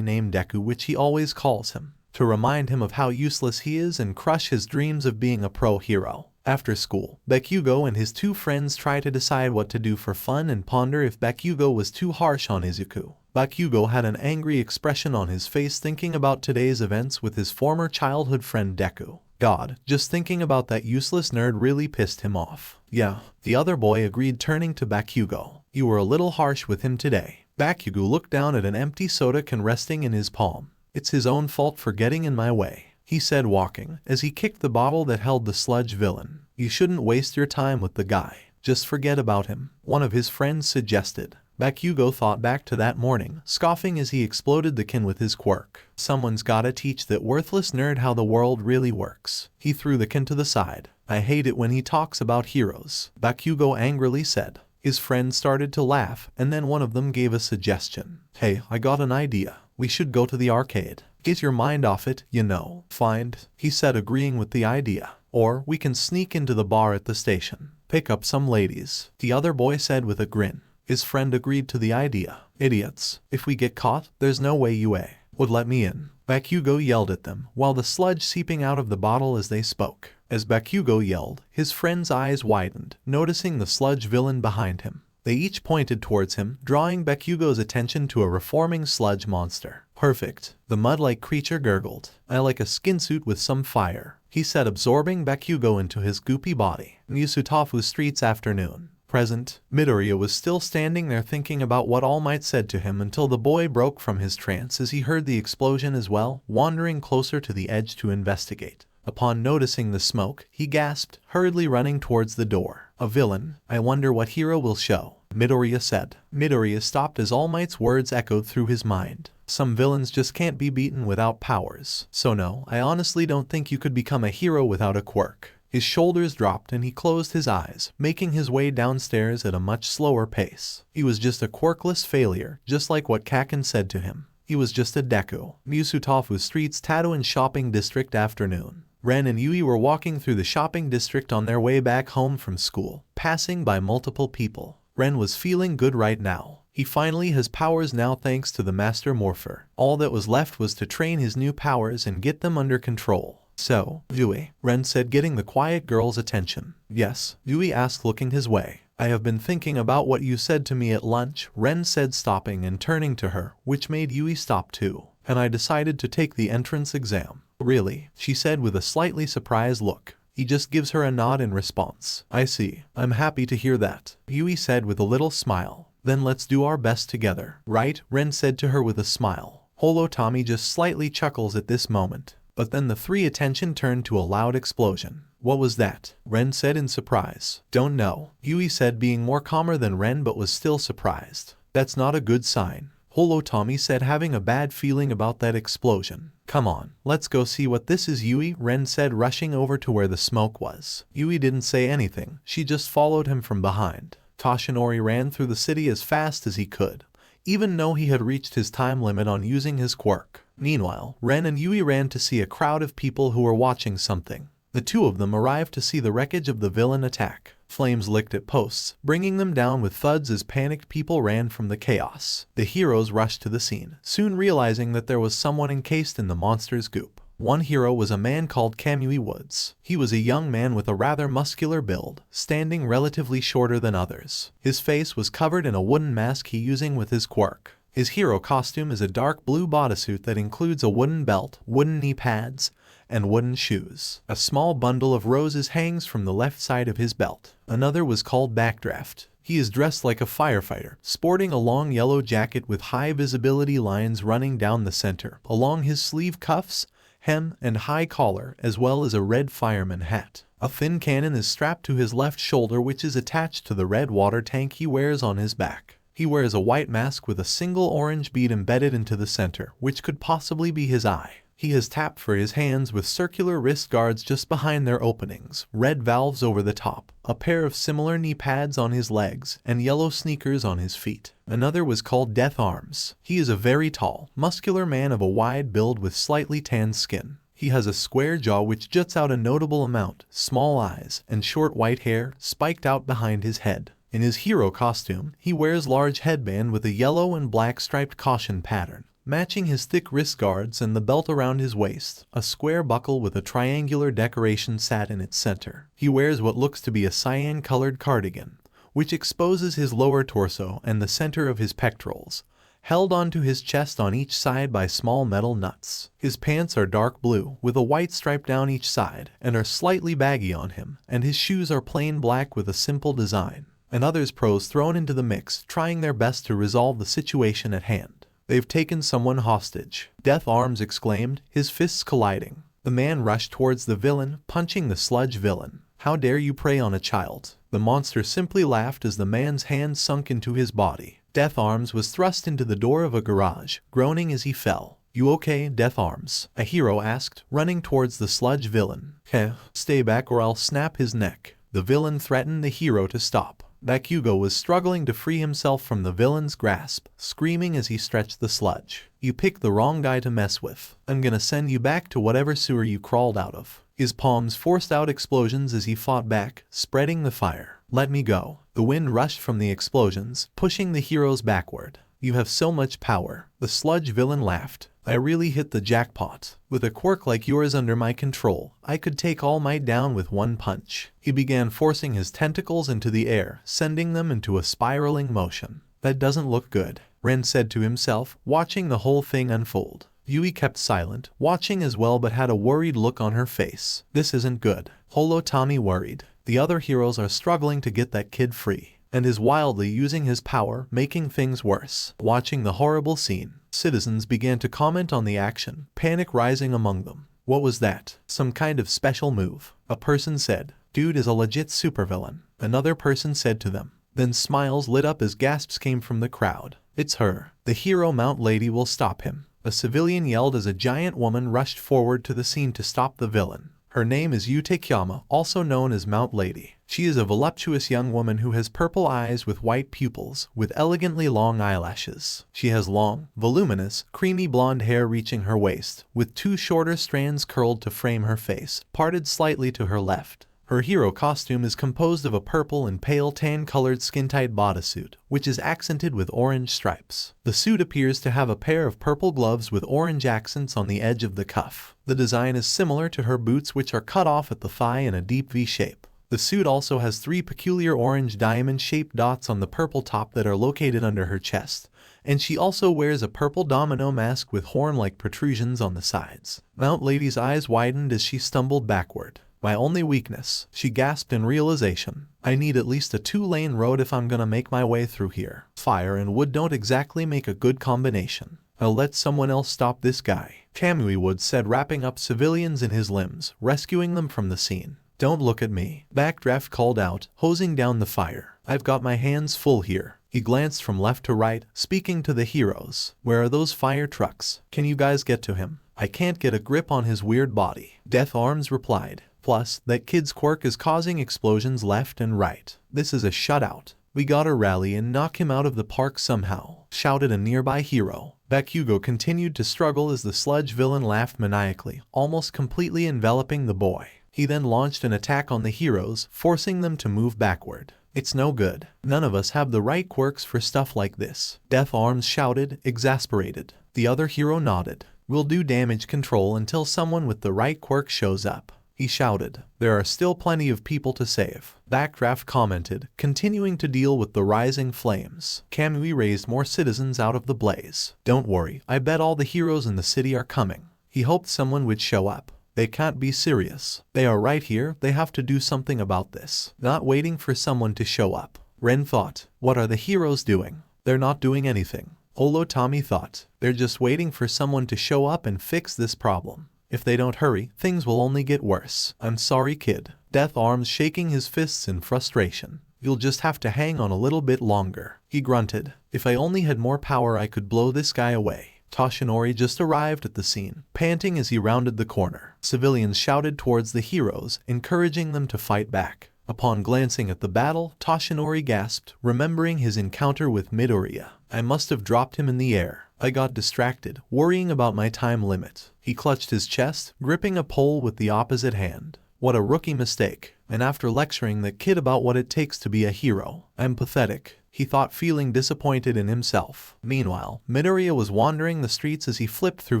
name Deku, which he always calls him, to remind him of how useless he is and crush his dreams of being a pro-hero. After school, Bakugo and his two friends try to decide what to do for fun and ponder if Bakugo was too harsh on Izuku. Bakugo had an angry expression on his face thinking about today's events with his former childhood friend Deku. God, just thinking about that useless nerd really pissed him off. Yeah, the other boy agreed, turning to Bakugo. You were a little harsh with him today. Bakugo looked down at an empty soda can resting in his palm. It's his own fault for getting in my way, he said, walking, as he kicked the bottle that held the sludge villain. You shouldn't waste your time with the guy. Just forget about him, one of his friends suggested. Bakugo thought back to that morning, scoffing as he exploded the can with his quirk. Someone's gotta teach that worthless nerd how the world really works. He threw the can to the side. I hate it when he talks about heroes, Bakugo angrily said. His friends started to laugh, and then one of them gave a suggestion. Hey, I got an idea. We should go to the arcade. Get your mind off it, you know. Fine, he said, agreeing with the idea. Or we can sneak into the bar at the station. Pick up some ladies, the other boy said with a grin. His friend agreed to the idea. Idiots. If we get caught, there's no way UA would let me in. Bakugo yelled at them, while the sludge seeping out of the bottle as they spoke. As Bakugo yelled, his friend's eyes widened, noticing the sludge villain behind him. They each pointed towards him, drawing Bakugo's attention to a reforming sludge monster. Perfect, the mud-like creature gurgled. I like a skin suit with some fire, he said, absorbing Bakugo into his goopy body. Musutafu Street's afternoon. Present, Midoriya was still standing there thinking about what All Might said to him until the boy broke from his trance as he heard the explosion as well, wandering closer to the edge to investigate. Upon noticing the smoke, he gasped, hurriedly running towards the door. A villain. I wonder what hero will show, Midoriya said. Midoriya stopped as All Might's words echoed through his mind. Some villains just can't be beaten without powers. So no, I honestly don't think you could become a hero without a quirk. His shoulders dropped and he closed his eyes, making his way downstairs at a much slower pace. He was just a quirkless failure, just like what Kaken said to him. He was just a Deku. Musutafu Street's Tadouin shopping district afternoon. Ren and Yui were walking through the shopping district on their way back home from school, passing by multiple people. Ren was feeling good right now. He finally has powers now thanks to the Master Morpher. All that was left was to train his new powers and get them under control. So, Yui, Ren said, getting the quiet girl's attention. Yes, Yui asked, looking his way. I have been thinking about what you said to me at lunch, Ren said, stopping and turning to her, which made Yui stop too. And I decided to take the entrance exam. Really? She said with a slightly surprised look. He just gives her a nod in response. I see. I'm happy to hear that, Yui said with a little smile. Then let's do our best together. Right? Ren said to her with a smile. Holotomi just slightly chuckles at this moment. But then the three attention turned to a loud explosion. What was that? Ren said in surprise. Don't know, Yui said, being more calmer than Ren but was still surprised. That's not a good sign, Holotomi said, having a bad feeling about that explosion. Come on, let's go see what this is, Yui, Ren said, rushing over to where the smoke was. Yui didn't say anything, she just followed him from behind. Toshinori ran through the city as fast as he could, even though he had reached his time limit on using his quirk. Meanwhile, Ren and Yui ran to see a crowd of people who were watching something. The two of them arrived to see the wreckage of the villain attack. Flames licked at posts, bringing them down with thuds as panicked people ran from the chaos. The heroes rushed to the scene, soon realizing that there was someone encased in the monster's goop. One hero was a man called Kamui Woods. He was a young man with a rather muscular build, standing relatively shorter than others. His face was covered in a wooden mask he using with his quirk. His hero costume is a dark blue bodysuit that includes a wooden belt, wooden knee pads, and wooden shoes. A small bundle of roses hangs from the left side of his belt. Another was called Backdraft. He is dressed like a firefighter, sporting a long yellow jacket with high visibility lines running down the center, along his sleeve cuffs, hem, and high collar, as well as a red fireman hat. A thin cannon is strapped to his left shoulder, which is attached to the red water tank he wears on his back. He wears a white mask with a single orange bead embedded into the center, which could possibly be his eye. He has tapped for his hands with circular wrist guards just behind their openings, red valves over the top, a pair of similar knee pads on his legs, and yellow sneakers on his feet. Another was called Death Arms. He is a very tall, muscular man of a wide build with slightly tanned skin. He has a square jaw which juts out a notable amount, small eyes, and short white hair spiked out behind his head. In his hero costume, he wears large headband with a yellow and black striped caution pattern, matching his thick wrist guards and the belt around his waist. A square buckle with a triangular decoration sat in its center. He wears what looks to be a cyan-colored cardigan, which exposes his lower torso and the center of his pectorals, held onto his chest on each side by small metal nuts. His pants are dark blue, with a white stripe down each side, and are slightly baggy on him, and his shoes are plain black with a simple design. And others pros thrown into the mix, trying their best to resolve the situation at hand. They've taken someone hostage, Death Arms exclaimed, his fists colliding. The man rushed towards the villain, punching the sludge villain. How dare you prey on a child? The monster simply laughed as the man's hand sunk into his body. Death Arms was thrust into the door of a garage, groaning as he fell. You okay, Death Arms? A hero asked, running towards the sludge villain. Heh, stay back or I'll snap his neck. The villain threatened the hero to stop. Bakugo was struggling to free himself from the villain's grasp, screaming as he stretched the sludge. You picked the wrong guy to mess with. I'm gonna send you back to whatever sewer you crawled out of. His palms forced out explosions as he fought back, spreading the fire. Let me go. The wind rushed from the explosions, pushing the heroes backward. You have so much power. The sludge villain laughed. I really hit the jackpot. With a quirk like yours under my control, I could take All Might down with one punch. He began forcing his tentacles into the air, sending them into a spiraling motion. That doesn't look good, Ren said to himself, watching the whole thing unfold. Yui kept silent, watching as well, but had a worried look on her face. This isn't good. Holotomi worried. The other heroes are struggling to get that kid free, and is wildly using his power, making things worse. Watching the horrible scene, citizens began to comment on the action, panic rising among them. What was that? Some kind of special move? A person said. Dude is a legit supervillain. Another person said to them. Then smiles lit up as gasps came from the crowd. It's her. The hero Mount Lady will stop him. A civilian yelled as a giant woman rushed forward to the scene to stop the villain. Her name is Yutekiyama, also known as Mount Lady. She is a voluptuous young woman who has purple eyes with white pupils, with elegantly long eyelashes. She has long, voluminous, creamy blonde hair reaching her waist, with two shorter strands curled to frame her face, parted slightly to her left. Her hero costume is composed of a purple and pale tan-colored skin-tight bodysuit, which is accented with orange stripes. The suit appears to have a pair of purple gloves with orange accents on the edge of the cuff. The design is similar to her boots, which are cut off at the thigh in a deep V shape. The suit also has 3 peculiar orange diamond-shaped dots on the purple top that are located under her chest, and she also wears a purple domino mask with horn-like protrusions on the sides. Mount Lady's eyes widened as she stumbled backward. My only weakness, she gasped in realization. I need at least a 2-lane road if I'm gonna make my way through here. Fire and wood don't exactly make a good combination. I'll let someone else stop this guy, Kamui Wood said, wrapping up civilians in his limbs, rescuing them from the scene. Don't look at me, Backdraft called out, hosing down the fire. I've got my hands full here. He glanced from left to right, speaking to the heroes. Where are those fire trucks? Can you guys get to him? I can't get a grip on his weird body, Death Arms replied. Plus, that kid's quirk is causing explosions left and right. This is a shutout. We gotta rally and knock him out of the park somehow, shouted a nearby hero. Bakugo continued to struggle as the sludge villain laughed maniacally, almost completely enveloping the boy. He then launched an attack on the heroes, forcing them to move backward. It's no good. None of us have the right quirks for stuff like this, Death Arms shouted, exasperated. The other hero nodded. We'll do damage control until someone with the right quirk shows up, he shouted. There are still plenty of people to save, Backdraft commented, continuing to deal with the rising flames. Kamui raised more citizens out of the blaze. Don't worry, I bet all the heroes in the city are coming. He hoped someone would show up. They can't be serious. They are right here, they have to do something about this. Not waiting for someone to show up. Ren thought, what are the heroes doing? They're not doing anything. Olotomi thought, they're just waiting for someone to show up and fix this problem. If they don't hurry, things will only get worse. I'm sorry, kid. Death Arms shaking his fists in frustration. You'll just have to hang on a little bit longer, he grunted. If I only had more power, I could blow this guy away. Toshinori just arrived at the scene, panting as he rounded the corner. Civilians shouted towards the heroes, encouraging them to fight back. Upon glancing at the battle, Toshinori gasped, remembering his encounter with Midoriya. I must have dropped him in the air. I got distracted, worrying about my time limit. He clutched his chest, gripping a pole with the opposite hand. What a rookie mistake. And after lecturing the kid about what it takes to be a hero, I'm pathetic, he thought, feeling disappointed in himself. Meanwhile, Midoriya was wandering the streets as he flipped through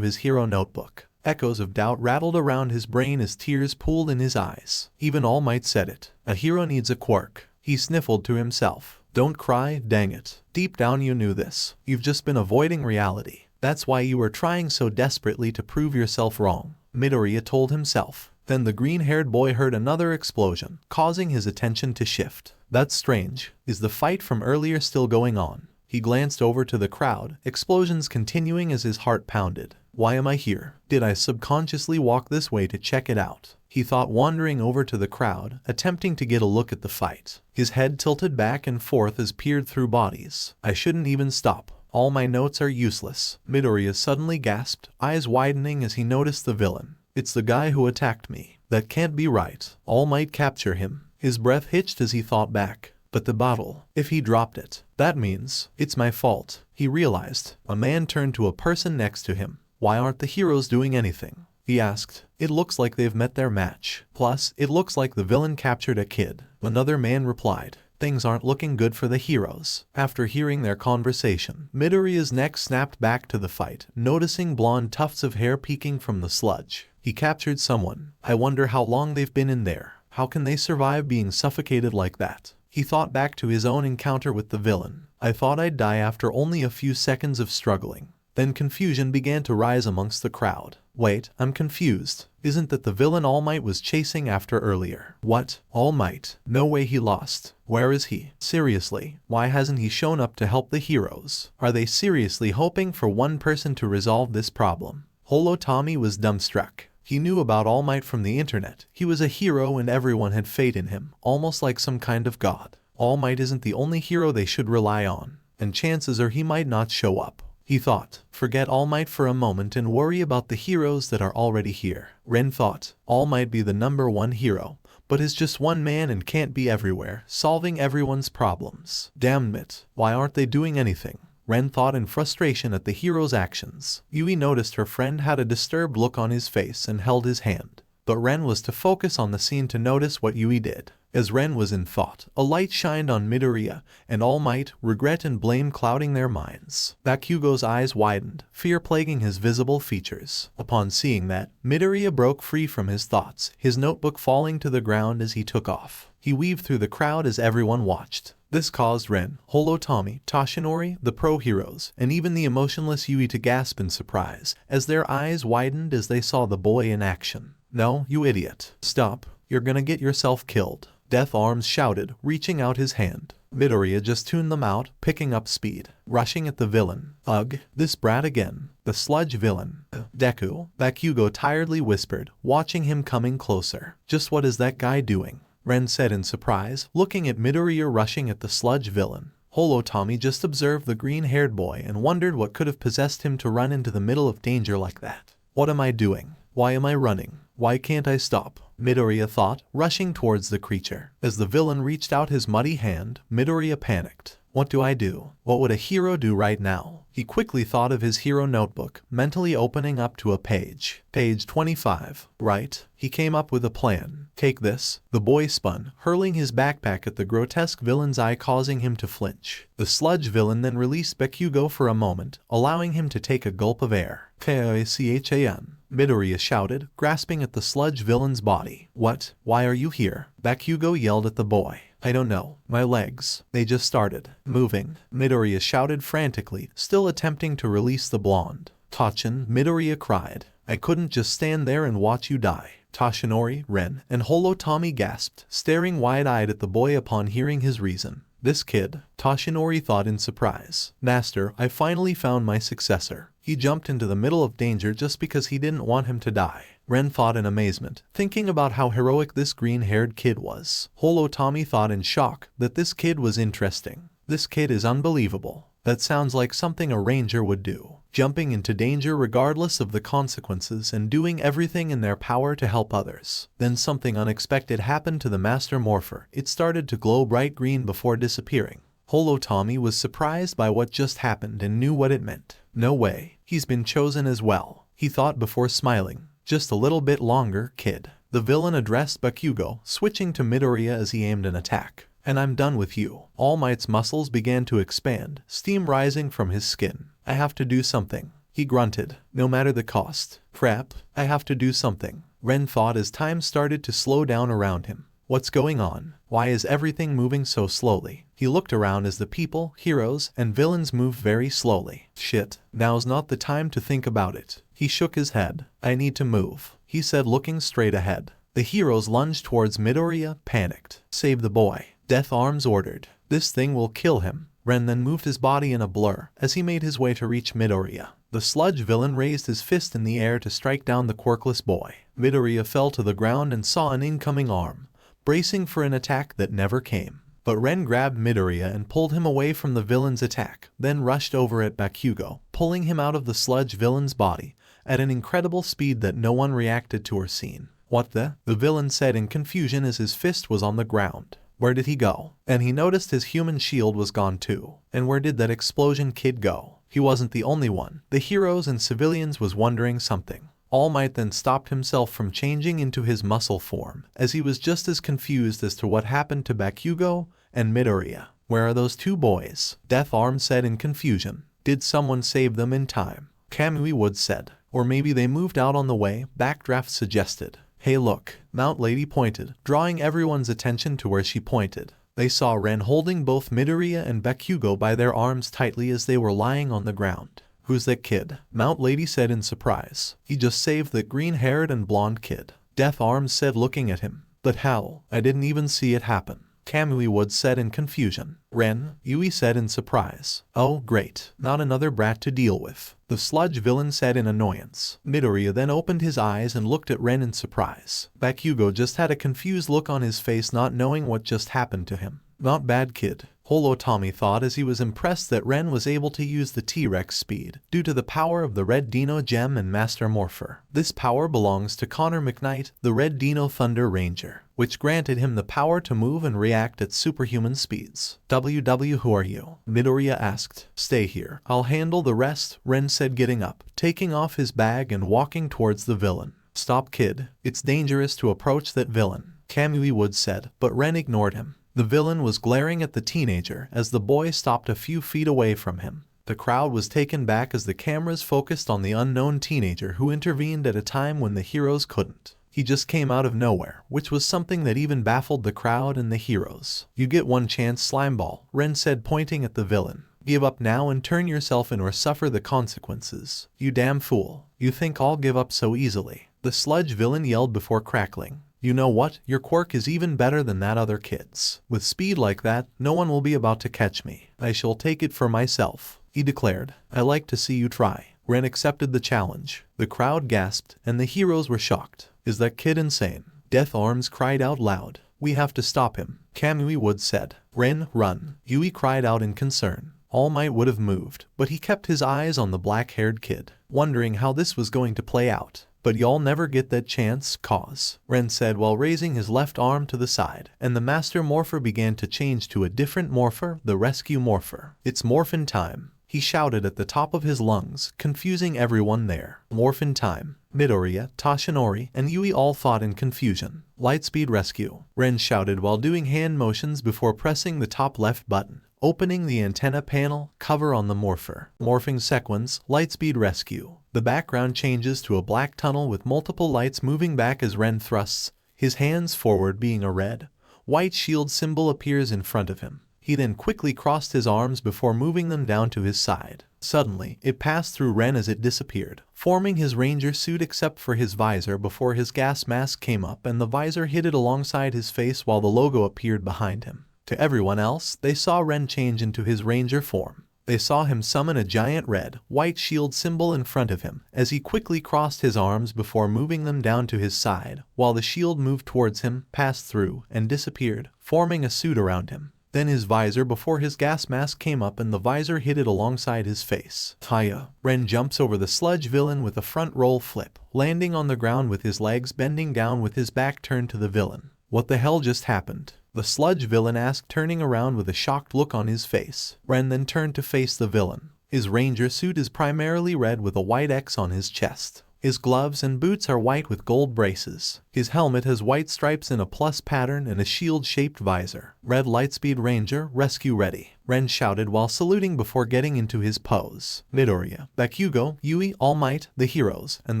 his hero notebook. Echoes of doubt rattled around his brain as tears pooled in his eyes. Even All Might said it. A hero needs a quirk. He sniffled to himself. Don't cry, dang it. Deep down you knew this. You've just been avoiding reality. That's why you were trying so desperately to prove yourself wrong, Midoriya told himself. Then the green-haired boy heard another explosion, causing his attention to shift. That's strange. Is the fight from earlier still going on? He glanced over to the crowd, explosions continuing as his heart pounded. Why am I here? Did I subconsciously walk this way to check it out? He thought, wandering over to the crowd, attempting to get a look at the fight. His head tilted back and forth as peered through bodies. I shouldn't even stop. All my notes are useless, Midoriya suddenly gasped, eyes widening as he noticed the villain. It's the guy who attacked me. That can't be right. All Might capture him. His breath hitched as he thought back. But the bottle, if he dropped it, that means it's my fault, he realized. A man turned to a person next to him. Why aren't the heroes doing anything? He asked. It looks like they've met their match. Plus, it looks like the villain captured a kid. Another man replied. Things aren't looking good for the heroes. After hearing their conversation, Midoriya's neck snapped back to the fight, noticing blonde tufts of hair peeking from the sludge. He captured someone. I wonder how long they've been in there. How can they survive being suffocated like that? He thought back to his own encounter with the villain. I thought I'd die after only a few seconds of struggling. Then confusion began to rise amongst the crowd. Wait, I'm confused. Isn't that the villain All Might was chasing after earlier? What? All Might? No way, he lost. Where is he? Seriously, why hasn't he shown up to help the heroes? Are they seriously hoping for one person to resolve this problem? Holotomi was dumbstruck. He knew about All Might from the internet. He was a hero and everyone had faith in him, almost like some kind of god. All Might isn't the only hero they should rely on, and chances are he might not show up. He thought, forget All Might for a moment and worry about the heroes that are already here. Ren thought, All Might be the #1 hero, but is just one man and can't be everywhere, solving everyone's problems. Damn it, why aren't they doing anything? Ren thought in frustration at the hero's actions. Yui noticed her friend had a disturbed look on his face and held his hand. but Ren was to focus on the scene to notice what Yui did. As Ren was in thought, a light shined on Midoriya, and All Might, regret and blame clouding their minds. Bakugo's eyes widened, fear plaguing his visible features. Upon seeing that, Midoriya broke free from his thoughts, his notebook falling to the ground as he took off. He weaved through the crowd as everyone watched. This caused Ren, Holotomi, Toshinori, the pro heroes, and even the emotionless Yui to gasp in surprise, as their eyes widened as they saw the boy in action. "No, you idiot. Stop. You're gonna get yourself killed," Death Arms shouted, reaching out his hand. Midoriya just tuned them out, picking up speed, rushing at the villain. "Ugh, this brat again. The sludge villain." "Deku," Bakugo tiredly whispered, watching him coming closer. "Just what is that guy doing?" Ren said in surprise, looking at Midoriya rushing at the sludge villain. Holotomi just observed the green-haired boy and wondered what could have possessed him to run into the middle of danger like that. "What am I doing? Why am I running? Why can't I stop?" Midoriya thought, rushing towards the creature. As the villain reached out his muddy hand, Midoriya panicked. "What do I do? What would a hero do right now?" He quickly thought of his hero notebook, mentally opening up to a page. Page 25. Right? He came up with a plan. "Take this." The boy spun, hurling his backpack at the grotesque villain's eye, causing him to flinch. The sludge villain then released Bakugo for a moment, allowing him to take a gulp of air. "K-I-C-H-A-N," Midoriya shouted, grasping at the sludge villain's body. "What? Why are you here?" Bakugo yelled at the boy. "I don't know. My legs. They just started moving," Midoriya shouted frantically, still attempting to release the blonde. "Tachin," Midoriya cried. "I couldn't just stand there and watch you die." Toshinori, Ren, and Holotomi gasped, staring wide-eyed at the boy upon hearing his reason. "This kid," Toshinori thought in surprise. "Master, I finally found my successor. He jumped into the middle of danger just because he didn't want him to die." Ren thought in amazement, thinking about how heroic this green-haired kid was. Holotomi thought in shock that this kid was interesting. "This kid is unbelievable. That sounds like something a ranger would do. Jumping into danger regardless of the consequences and doing everything in their power to help others." Then something unexpected happened to the Master Morpher. It started to glow bright green before disappearing. Holotomi was surprised by what just happened and knew what it meant. "No way. He's been chosen as well," he thought before smiling. "Just a little bit longer, kid." The villain addressed Bakugo, switching to Midoriya as he aimed an attack. "And I'm done with you." All Might's muscles began to expand, steam rising from his skin. "I have to do something," he grunted. "No matter the cost. Crap, I have to do something." Ren thought as time started to slow down around him. What's going on? Why is everything moving so slowly? He looked around as the people, heroes, and villains moved very slowly. Shit, now's not the time to think about it. He shook his head. "I need to move," he said, looking straight ahead. The heroes lunged towards Midoriya, panicked. "Save the boy," Death Arms ordered. "This thing will kill him." Ren then moved his body in a blur as he made his way to reach Midoriya. The sludge villain raised his fist in the air to strike down the quirkless boy. Midoriya fell to the ground and saw an incoming arm, bracing for an attack that never came. But Ren grabbed Midoriya and pulled him away from the villain's attack, then rushed over at Bakugo, pulling him out of the sludge villain's body at an incredible speed that no one reacted to or seen. "What the?" the villain said in confusion as his fist was on the ground. Where did he go? And he noticed his human shield was gone too. And where did that explosion kid go? He wasn't the only one. The heroes and civilians was wondering something. All Might then stopped himself from changing into his muscle form, as he was just as confused as to what happened to Bakugo and Midoriya. "Where are those two boys?" Death Arm said in confusion. "Did someone save them in time?" Kamui Wood said. "Or maybe they moved out on the way," Backdraft suggested. "Hey look," Mount Lady pointed, drawing everyone's attention to where she pointed. They saw Ren holding both Midoriya and Bakugo by their arms tightly as they were lying on the ground. "Who's that kid?" Mount Lady said in surprise. "He just saved that green-haired and blonde kid," Death Arms said, looking at him. "But how? I didn't even see it happen." Kamui Wood said in confusion. "Ren," Yui said in surprise. "Oh, great. Not another brat to deal with," the sludge villain said in annoyance. Midoriya then opened his eyes and looked at Ren in surprise. Bakugo just had a confused look on his face, not knowing what just happened to him. "Not bad, kid," Holotomi thought as he was impressed that Ren was able to use the T-Rex speed due to the power of the Red Dino Gem and Master Morpher. This power belongs to Connor McKnight, the Red Dino Thunder Ranger, which granted him the power to move and react at superhuman speeds. "WW, who are you?" Midoriya asked. "Stay here. I'll handle the rest," Ren said, getting up, taking off his bag and walking towards the villain. "Stop, kid. It's dangerous to approach that villain," Kamui Wood said, but Ren ignored him. The villain was glaring at the teenager as the boy stopped a few feet away from him. The crowd was taken back as the cameras focused on the unknown teenager who intervened at a time when the heroes couldn't. He just came out of nowhere, which was something that even baffled the crowd and the heroes. "You get one chance, Slimeball," Ren said, pointing at the villain. "Give up now and turn yourself in or suffer the consequences." "You damn fool. You think I'll give up so easily?" the sludge villain yelled before crackling. "You know what? Your quirk is even better than that other kid's. With speed like that, no one will be about to catch me. I shall take it for myself," he declared. "I like to see you try." Ren accepted the challenge. The crowd gasped, and the heroes were shocked. "Is that kid insane?" Death Arms cried out loud. "We have to stop him," Kamui Wood said. "Ren, run," Yui cried out in concern. All Might would have moved, but he kept his eyes on the black-haired kid, wondering how this was going to play out. "But y'all never get that chance, cause," Ren said while raising his left arm to the side, and the Master Morpher began to change to a different Morpher, the Rescue Morpher. "It's Morphin time," he shouted at the top of his lungs, confusing everyone there. "Morphin time." Midoriya, Toshinori, and Yui all thought in confusion. "Lightspeed Rescue," Ren shouted while doing hand motions before pressing the top left button, opening the antenna panel cover on the Morpher. Morphing sequence, Lightspeed Rescue. The background changes to a black tunnel with multiple lights moving back as Ren thrusts his hands forward, being a red, white shield symbol appears in front of him. He then quickly crossed his arms before moving them down to his side. Suddenly, it passed through Ren as it disappeared, forming his ranger suit except for his visor before his gas mask came up and the visor hit it alongside his face while the logo appeared behind him. To everyone else, they saw Ren change into his ranger form. They saw him summon a giant red, white shield symbol in front of him as he quickly crossed his arms before moving them down to his side, while the shield moved towards him, passed through, and disappeared, forming a suit around him. Then his visor before his gas mask came up and the visor hit it alongside his face. Hiya! Ren jumps over the sludge villain with a front roll flip, landing on the ground with his legs bending down with his back turned to the villain. "What the hell just happened?" the sludge villain asked, turning around with a shocked look on his face. Ren then turned to face the villain. His ranger suit is primarily red with a white X on his chest. His gloves and boots are white with gold braces. His helmet has white stripes in a plus pattern and a shield-shaped visor. "Red Lightspeed Ranger, rescue ready," Ren shouted while saluting before getting into his pose. Midoriya, Bakugo, Yui, All Might, the heroes, and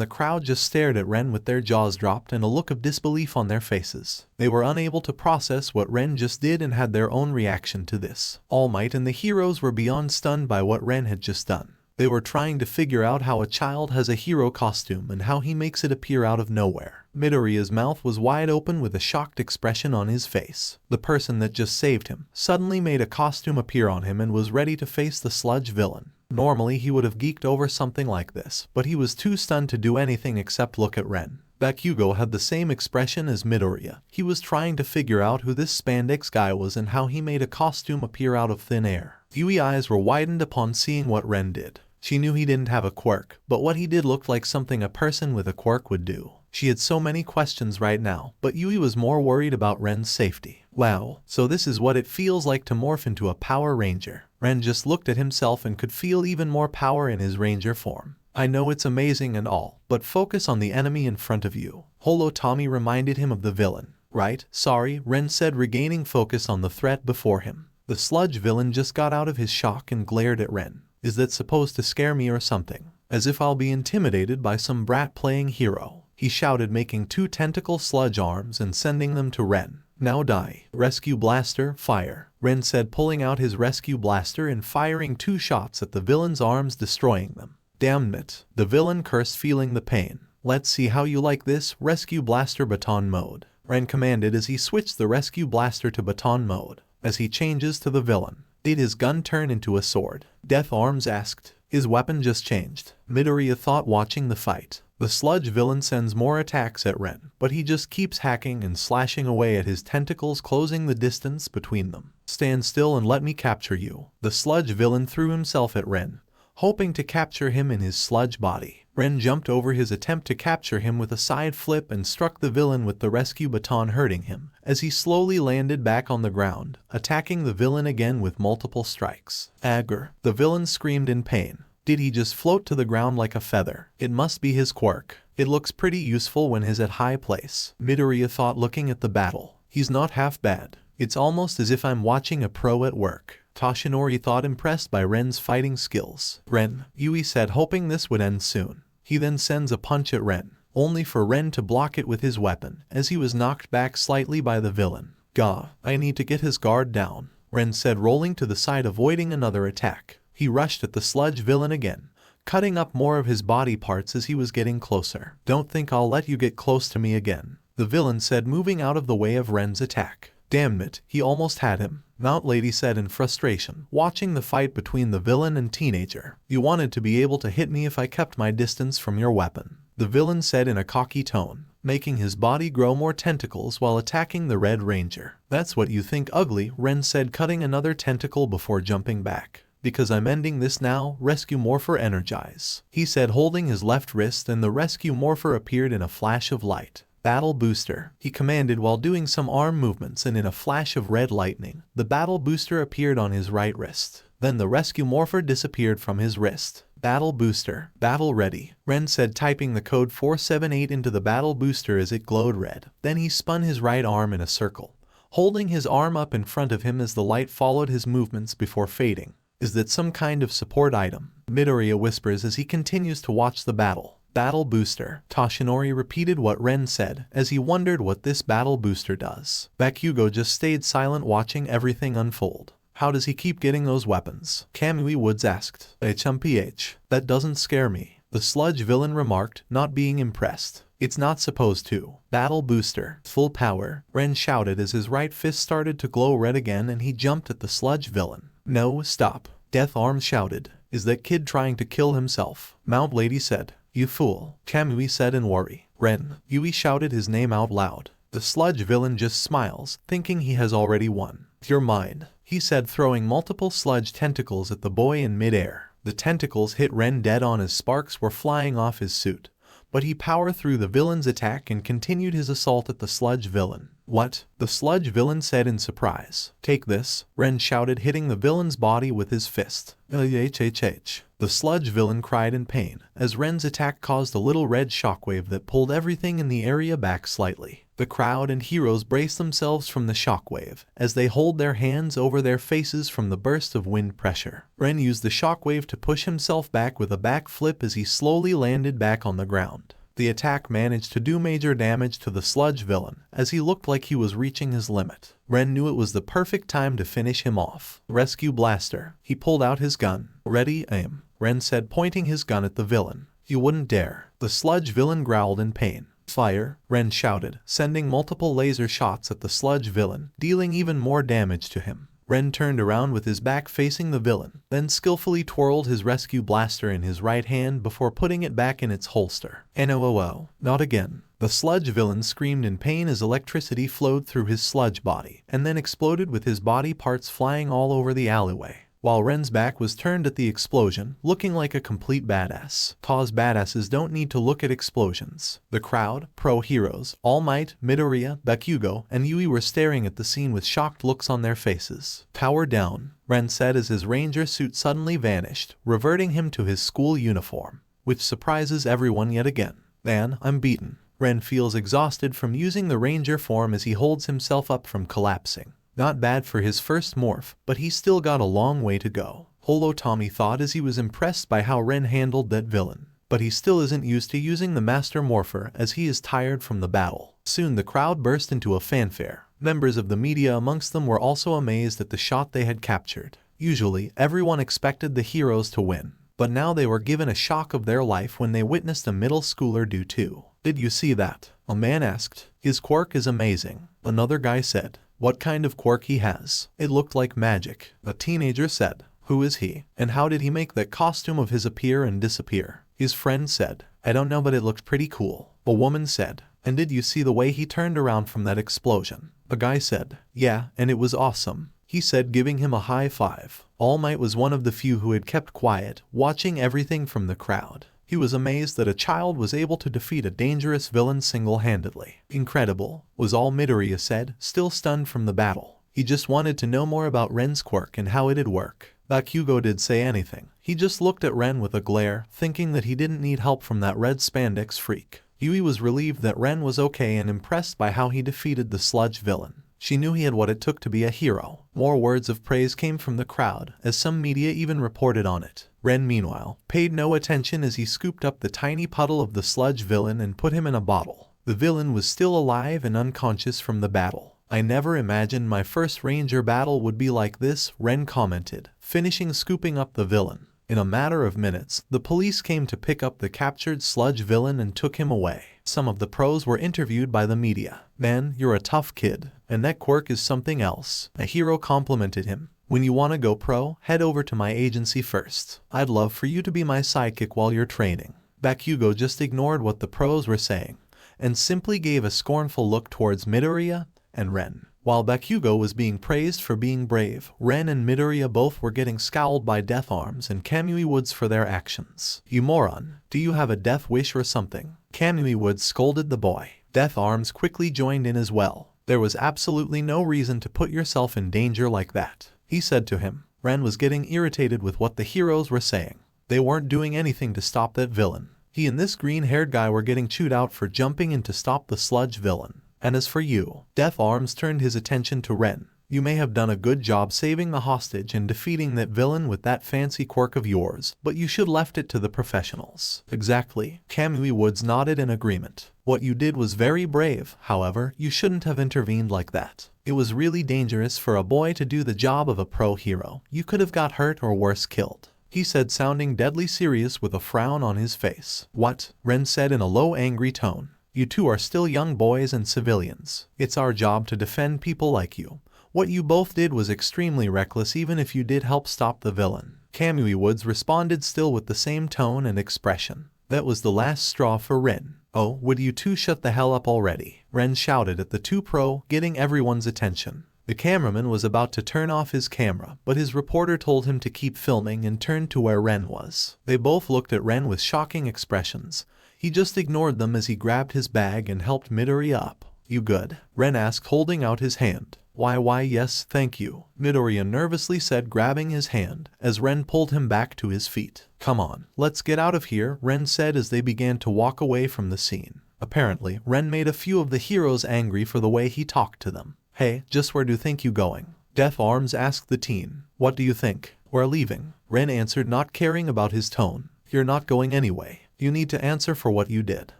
the crowd just stared at Ren with their jaws dropped and a look of disbelief on their faces. They were unable to process what Ren just did and had their own reaction to this. All Might and the heroes were beyond stunned by what Ren had just done. They were trying to figure out how a child has a hero costume and how he makes it appear out of nowhere. Midoriya's mouth was wide open with a shocked expression on his face. The person that just saved him suddenly made a costume appear on him and was ready to face the sludge villain. Normally he would have geeked over something like this, but he was too stunned to do anything except look at Ren. Bakugo had the same expression as Midoriya. He was trying to figure out who this spandex guy was and how he made a costume appear out of thin air. Yui's eyes were widened upon seeing what Ren did. She knew he didn't have a quirk, but what he did looked like something a person with a quirk would do. She had so many questions right now, but Yui was more worried about Ren's safety. Wow, so this is what it feels like to morph into a Power Ranger. Ren just looked at himself and could feel even more power in his ranger form. "I know it's amazing and all, but focus on the enemy in front of you," Holo Tommy reminded him of the villain. "Right, sorry," Ren said, regaining focus on the threat before him. The sludge villain just got out of his shock and glared at Ren. "Is that supposed to scare me or something? As if I'll be intimidated by some brat playing hero," he shouted, making two tentacle sludge arms and sending them to Ren. "Now die." "Rescue blaster, fire," Ren said, pulling out his rescue blaster and firing 2 shots at the villain's arms, destroying them. "Damn it," the villain cursed, feeling the pain. "Let's see how you like this, rescue blaster baton mode," Ren commanded as he switched the rescue blaster to baton mode. As he changes to the villain, did his gun turn into a sword? Death Arms asked. "His weapon just changed," Midoriya thought, watching the fight. The sludge villain sends more attacks at Ren, but he just keeps hacking and slashing away at his tentacles, closing the distance between them. "Stand still and let me capture you." The sludge villain threw himself at Ren, hoping to capture him in his sludge body. Ren jumped over his attempt to capture him with a side flip and struck the villain with the rescue baton, hurting him as he slowly landed back on the ground, attacking the villain again with multiple strikes. "Agger!" the villain screamed in pain. Did he just float to the ground like a feather? It must be his quirk. It looks pretty useful when he's at high place, Midoriya thought looking at the battle. He's not half bad. It's almost as if I'm watching a pro at work. Toshinori thought, impressed by Ren's fighting skills. Ren, Yui said, hoping this would end soon. He then sends a punch at Ren, only for Ren to block it with his weapon, as he was knocked back slightly by the villain. Gah, I need to get his guard down, Ren said, rolling to the side, avoiding another attack. He rushed at the sludge villain again, cutting up more of his body parts as he was getting closer. Don't think I'll let you get close to me again, the villain said, moving out of the way of Ren's attack. Damn it, he almost had him, Mount Lady said in frustration, watching the fight between the villain and teenager. You wanted to be able to hit me if I kept my distance from your weapon, the villain said in a cocky tone, making his body grow more tentacles while attacking the Red Ranger. That's what you think, ugly, Ren said, cutting another tentacle before jumping back. Because I'm ending this now, Rescue Morpher energize, he said, holding his left wrist, and the Rescue Morpher appeared in a flash of light. Battle Booster, he commanded while doing some arm movements, and in a flash of red lightning, the Battle Booster appeared on his right wrist. Then the Rescue Morpher disappeared from his wrist. Battle Booster, battle ready, Ren said, typing the code 478 into the Battle Booster as it glowed red. Then he spun his right arm in a circle, holding his arm up in front of him as the light followed his movements before fading. Is that some kind of support item? Midoriya whispers as he continues to watch the battle. Battle Booster, Toshinori repeated what Ren said, as he wondered what this Battle Booster does. Bakugo just stayed silent, watching everything unfold. How does he keep getting those weapons? Kamui Woods asked. HMPH, that doesn't scare me, the sludge villain remarked, not being impressed. It's not supposed to. Battle Booster, full power, Ren shouted as his right fist started to glow red again and he jumped at the sludge villain. No, stop, Death Arms shouted. Is that kid trying to kill himself? Mount Lady said. You fool, Kamui said in worry. Ren, Yui shouted his name out loud. The sludge villain just smiles, thinking he has already won. You're mine, he said, throwing multiple sludge tentacles at the boy in midair. The tentacles hit Ren dead on as sparks were flying off his suit, but he powered through the villain's attack and continued his assault at the sludge villain. What? The sludge villain said in surprise. Take this, Ren shouted, hitting the villain's body with his fist. HHH. The sludge villain cried in pain, as Ren's attack caused a little red shockwave that pulled everything in the area back slightly. The crowd and heroes brace themselves from the shockwave, as they hold their hands over their faces from the burst of wind pressure. Ren used the shockwave to push himself back with a backflip as he slowly landed back on the ground. The attack managed to do major damage to the sludge villain, as he looked like he was reaching his limit. Ren knew it was the perfect time to finish him off. Rescue Blaster. He pulled out his gun. Ready, aim, Ren said, pointing his gun at the villain. You wouldn't dare. The sludge villain growled in pain. Fire, Ren shouted, sending multiple laser shots at the sludge villain, dealing even more damage to him. Ren turned around with his back facing the villain, then skillfully twirled his rescue blaster in his right hand before putting it back in its holster. NOOO, not again. The sludge villain screamed in pain as electricity flowed through his sludge body, and then exploded with his body parts flying all over the alleyway. While Ren's back was turned at the explosion, looking like a complete badass. Cause badasses don't need to look at explosions. The crowd, pro heroes, All Might, Midoriya, Bakugo, and Yui were staring at the scene with shocked looks on their faces. Power down, Ren said as his ranger suit suddenly vanished, reverting him to his school uniform, which surprises everyone yet again. Man, I'm beaten. Ren feels exhausted from using the ranger form as he holds himself up from collapsing. Not bad for his first morph, but he's still got a long way to go. Holo Tommy thought as he was impressed by how Ren handled that villain. But he still isn't used to using the Master Morpher as he is tired from the battle. Soon the crowd burst into a fanfare. Members of the media amongst them were also amazed at the shot they had captured. Usually, everyone expected the heroes to win, but now they were given a shock of their life when they witnessed a middle schooler do too. Did you see that? A man asked. His quirk is amazing. Another guy said. What kind of quirk he has? It looked like magic. A teenager said. Who is he? And how did he make that costume of his appear and disappear? His friend said. I don't know, but it looked pretty cool. A woman said. And did you see the way he turned around from that explosion? A guy said. Yeah, and it was awesome. He said, giving him a high five. All Might was one of the few who had kept quiet, watching everything from the crowd. He was amazed that a child was able to defeat a dangerous villain single-handedly. Incredible, was all Midoriya said, still stunned from the battle. He just wanted to know more about Ren's quirk and how it'd work. Bakugo did say anything. He just looked at Ren with a glare, thinking that he didn't need help from that red spandex freak. Yui was relieved that Ren was okay and impressed by how he defeated the sludge villain. She knew he had what it took to be a hero. More words of praise came from the crowd, as some media even reported on it. Ren, meanwhile, paid no attention as he scooped up the tiny puddle of the sludge villain and put him in a bottle. The villain was still alive and unconscious from the battle. I never imagined my first Ranger battle would be like this, Ren commented, finishing scooping up the villain. In a matter of minutes, the police came to pick up the captured sludge villain and took him away. Some of the pros were interviewed by the media. "Man, you're a tough kid, and that quirk is something else," a hero complimented him. "When you want to go pro, head over to my agency first. I'd love for you to be my sidekick while you're training." Bakugo just ignored what the pros were saying, and simply gave a scornful look towards Midoriya and Ren. While Bakugo was being praised for being brave, Ren and Midoriya both were getting scowled by Death Arms and Kamui Woods for their actions. "You moron, do you have a death wish or something?" Kamui Woods scolded the boy. Death Arms quickly joined in as well. "There was absolutely no reason to put yourself in danger like that," he said to him. Ren was getting irritated with what the heroes were saying. They weren't doing anything to stop that villain. He and this green-haired guy were getting chewed out for jumping in to stop the sludge villain. "And as for you," Death Arms turned his attention to Ren. "You may have done a good job saving the hostage and defeating that villain with that fancy quirk of yours, but you should left it to the professionals." "Exactly." Kamui Woods nodded in agreement. "What you did was very brave, however, you shouldn't have intervened like that. It was really dangerous for a boy to do the job of a pro hero. You could have got hurt or worse killed," he said, sounding deadly serious with a frown on his face. "What?" Ren said in a low, angry tone. "You two are still young boys and civilians. It's our job to defend people like you. What you both did was extremely reckless even if you did help stop the villain." Kamui Woods responded still with the same tone and expression. That was the last straw for Ren. "Oh, would you two shut the hell up already?" Ren shouted at the two pro, getting everyone's attention. The cameraman was about to turn off his camera, but his reporter told him to keep filming and turned to where Ren was. They both looked at Ren with shocking expressions. He just ignored them as he grabbed his bag and helped Midoriya up. "You good?" Ren asked, holding out his hand. Why, yes, thank you," Midoriya nervously said, grabbing his hand, as Ren pulled him back to his feet. "Come on, let's get out of here," Ren said as they began to walk away from the scene. Apparently, Ren made a few of the heroes angry for the way he talked to them. "Hey, just where do you think you going?" Death Arms asked the teen. "What do you think?" "We're leaving," Ren answered, not caring about his tone. "You're not going anyway. You need to answer for what you did,"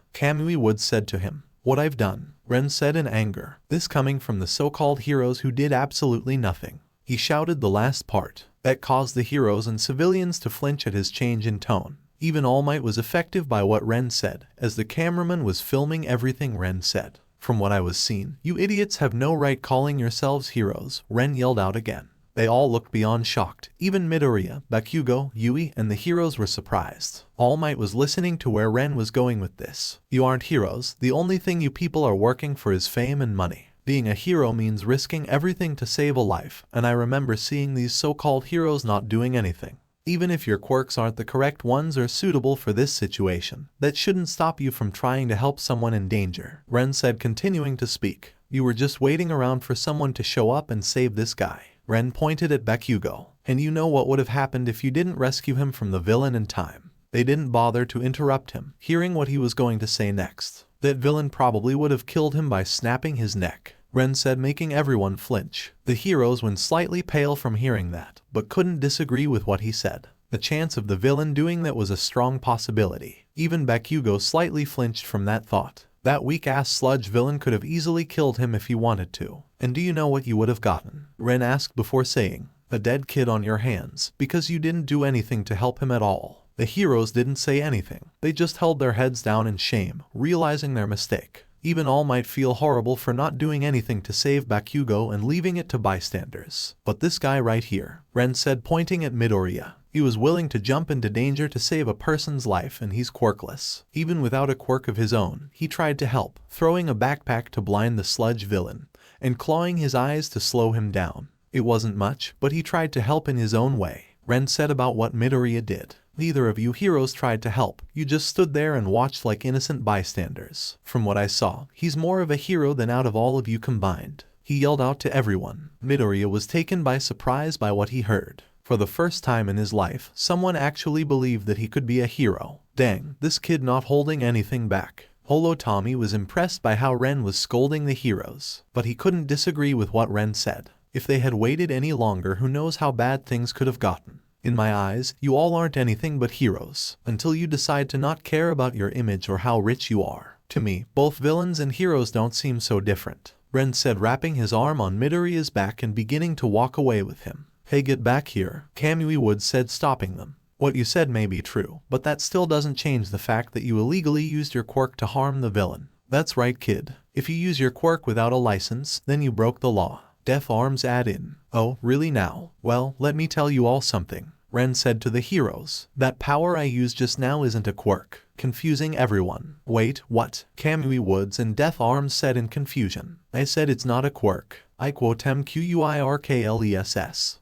Kamui Woods said to him. "What I've done," Ren said in anger, this coming from the so-called heroes who did absolutely nothing. He shouted the last part. That caused the heroes and civilians to flinch at his change in tone. Even All Might was effective by what Ren said, as the cameraman was filming everything Ren said. "From what I was seen, you idiots have no right calling yourselves heroes," Ren yelled out again. They all looked beyond shocked. Even Midoriya, Bakugo, Yui, and the heroes were surprised. All Might was listening to where Ren was going with this. "You aren't heroes. The only thing you people are working for is fame and money. Being a hero means risking everything to save a life, and I remember seeing these so-called heroes not doing anything. Even if your quirks aren't the correct ones or suitable for this situation, that shouldn't stop you from trying to help someone in danger," Ren said, continuing to speak. "You were just waiting around for someone to show up and save this guy." Ren pointed at Bakugo. "And you know what would have happened if you didn't rescue him from the villain in time." They didn't bother to interrupt him, hearing what he was going to say next. "That villain probably would have killed him by snapping his neck," Ren said, making everyone flinch. The heroes went slightly pale from hearing that, but couldn't disagree with what he said. The chance of the villain doing that was a strong possibility. Even Bakugo slightly flinched from that thought. That weak-ass sludge villain could have easily killed him if he wanted to. "And do you know what you would have gotten?" Ren asked before saying. "A dead kid on your hands, because you didn't do anything to help him at all." The heroes didn't say anything. They just held their heads down in shame, realizing their mistake. Even All Might feel horrible for not doing anything to save Bakugo and leaving it to bystanders. "But this guy right here," Ren said, pointing at Midoriya. "He was willing to jump into danger to save a person's life, and he's quirkless. Even without a quirk of his own, he tried to help, throwing a backpack to blind the sludge villain, and clawing his eyes to slow him down. It wasn't much, but he tried to help in his own way," Ren said about what Midoriya did. "Neither of you heroes tried to help. You just stood there and watched like innocent bystanders. From what I saw, he's more of a hero than out of all of you combined," he yelled out to everyone. Midoriya was taken by surprise by what he heard. For the first time in his life, someone actually believed that he could be a hero. Dang, this kid not holding anything back. Holo Tommy was impressed by how Ren was scolding the heroes, but he couldn't disagree with what Ren said. If they had waited any longer, who knows how bad things could have gotten. In my eyes, you all aren't anything but heroes, until you decide to not care about your image or how rich you are. To me, both villains and heroes don't seem so different, Ren said, wrapping his arm on Midoriya's back and beginning to walk away with him. Hey, get back here, Kamui Woods said, stopping them. What you said may be true, but that still doesn't change the fact that you illegally used your quirk to harm the villain. That's right, kid. If you use your quirk without a license, then you broke the law. Deaf Arms add in. Oh, really now? Well, let me tell you all something, Ren said to the heroes. That power I used just now isn't a quirk, confusing everyone. Wait, what? Kamui Woods and Deaf Arms said in confusion. I said it's not a quirk. I quote MQUIRKLESS.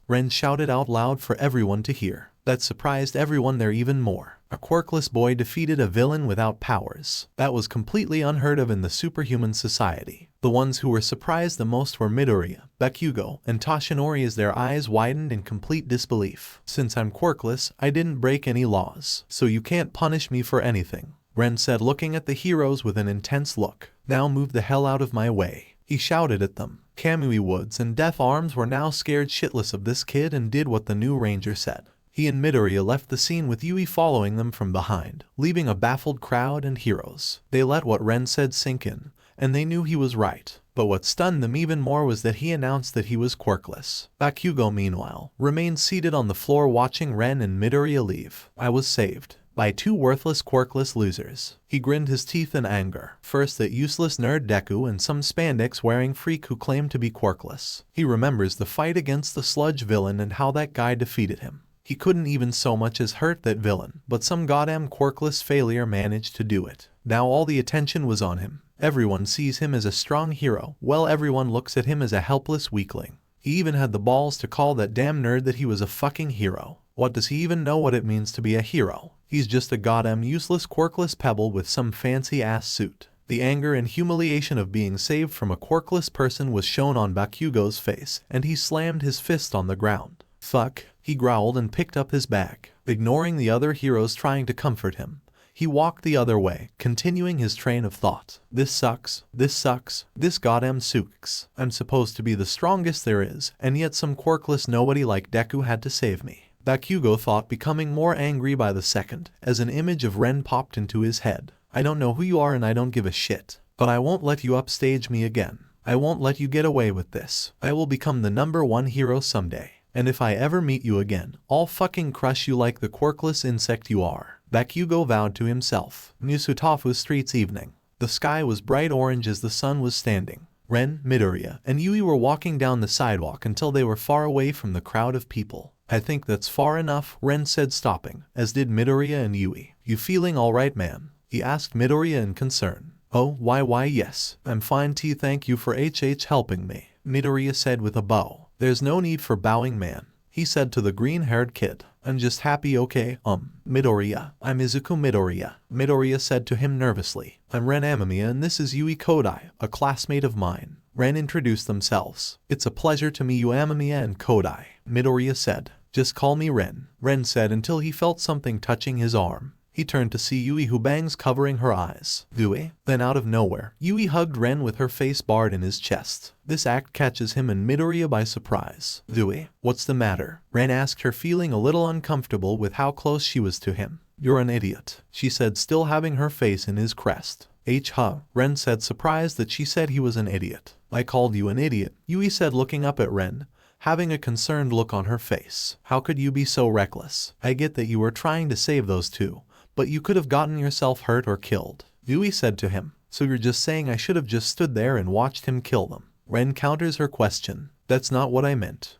Ren shouted out loud for everyone to hear. That surprised everyone there even more. A quirkless boy defeated a villain without powers. That was completely unheard of in the superhuman society. The ones who were surprised the most were Midoriya, Bakugo, and Toshinori as their eyes widened in complete disbelief. Since I'm quirkless, I didn't break any laws, so you can't punish me for anything, Ren said, looking at the heroes with an intense look. Now move the hell out of my way, he shouted at them. Kamui Woods and Deaf Arms were now scared shitless of this kid and did what the new ranger said. He and Midoriya left the scene with Yui following them from behind, leaving a baffled crowd and heroes. They let what Ren said sink in, and they knew he was right. But what stunned them even more was that he announced that he was quirkless. Bakugo, meanwhile, remained seated on the floor watching Ren and Midoriya leave. I was saved by two worthless quirkless losers. He grinned his teeth in anger. First, that useless nerd Deku and some spandex-wearing freak who claimed to be quirkless. He remembers the fight against the sludge villain and how that guy defeated him. He couldn't even so much as hurt that villain, but some goddamn quirkless failure managed to do it. Now all the attention was on him. Everyone sees him as a strong hero, while everyone looks at him as a helpless weakling. He even had the balls to call that damn nerd that he was a fucking hero. What does he even know what it means to be a hero? He's just a goddamn useless quirkless pebble with some fancy-ass suit. The anger and humiliation of being saved from a quirkless person was shown on Bakugo's face, and he slammed his fist on the ground. Fuck, he growled and picked up his bag. Ignoring the other heroes trying to comfort him, he walked the other way, continuing his train of thought. This sucks, this goddamn sucks. I'm supposed to be the strongest there is, and yet some quirkless nobody like Deku had to save me. Bakugo thought, becoming more angry by the second, as an image of Ren popped into his head. I don't know who you are and I don't give a shit, but I won't let you upstage me again. I won't let you get away with this. I will become the #1 hero someday. And if I ever meet you again, I'll fucking crush you like the quirkless insect you are. Bakugo vowed to himself. Nusutafu Street's evening. The sky was bright orange as the sun was standing. Ren, Midoriya, and Yui were walking down the sidewalk until they were far away from the crowd of people. I think that's far enough, Ren said, stopping, as did Midoriya and Yui. You feeling alright, man? He asked Midoriya in concern. Oh, why yes, I'm fine, thank you for helping me, Midoriya said with a bow. There's no need for bowing, man, he said to the green-haired kid. I'm just happy, okay, Midoriya. I'm Izuku Midoriya, Midoriya said to him nervously. I'm Ren Amamiya and this is Yui Kodai, a classmate of mine. Ren introduced themselves. It's a pleasure to meet you, Amamiya and Kodai, Midoriya said. Just call me Ren, Ren said until he felt something touching his arm. He turned to see Yui, who bangs covering her eyes. Yui? Then out of nowhere, Yui hugged Ren with her face barred in his chest. This act catches him and Midoriya by surprise. Yui, what's the matter? Ren asked her, feeling a little uncomfortable with how close she was to him. You're an idiot, she said, still having her face in his crest. Huh? Ren said, surprised that she said he was an idiot. I called you an idiot, Yui said, looking up at Ren, having a concerned look on her face. How could you be so reckless? I get that you were trying to save those two, but you could have gotten yourself hurt or killed, Yui said to him. So you're just saying I should have just stood there and watched him kill them? Ren counters her question. That's not what I meant.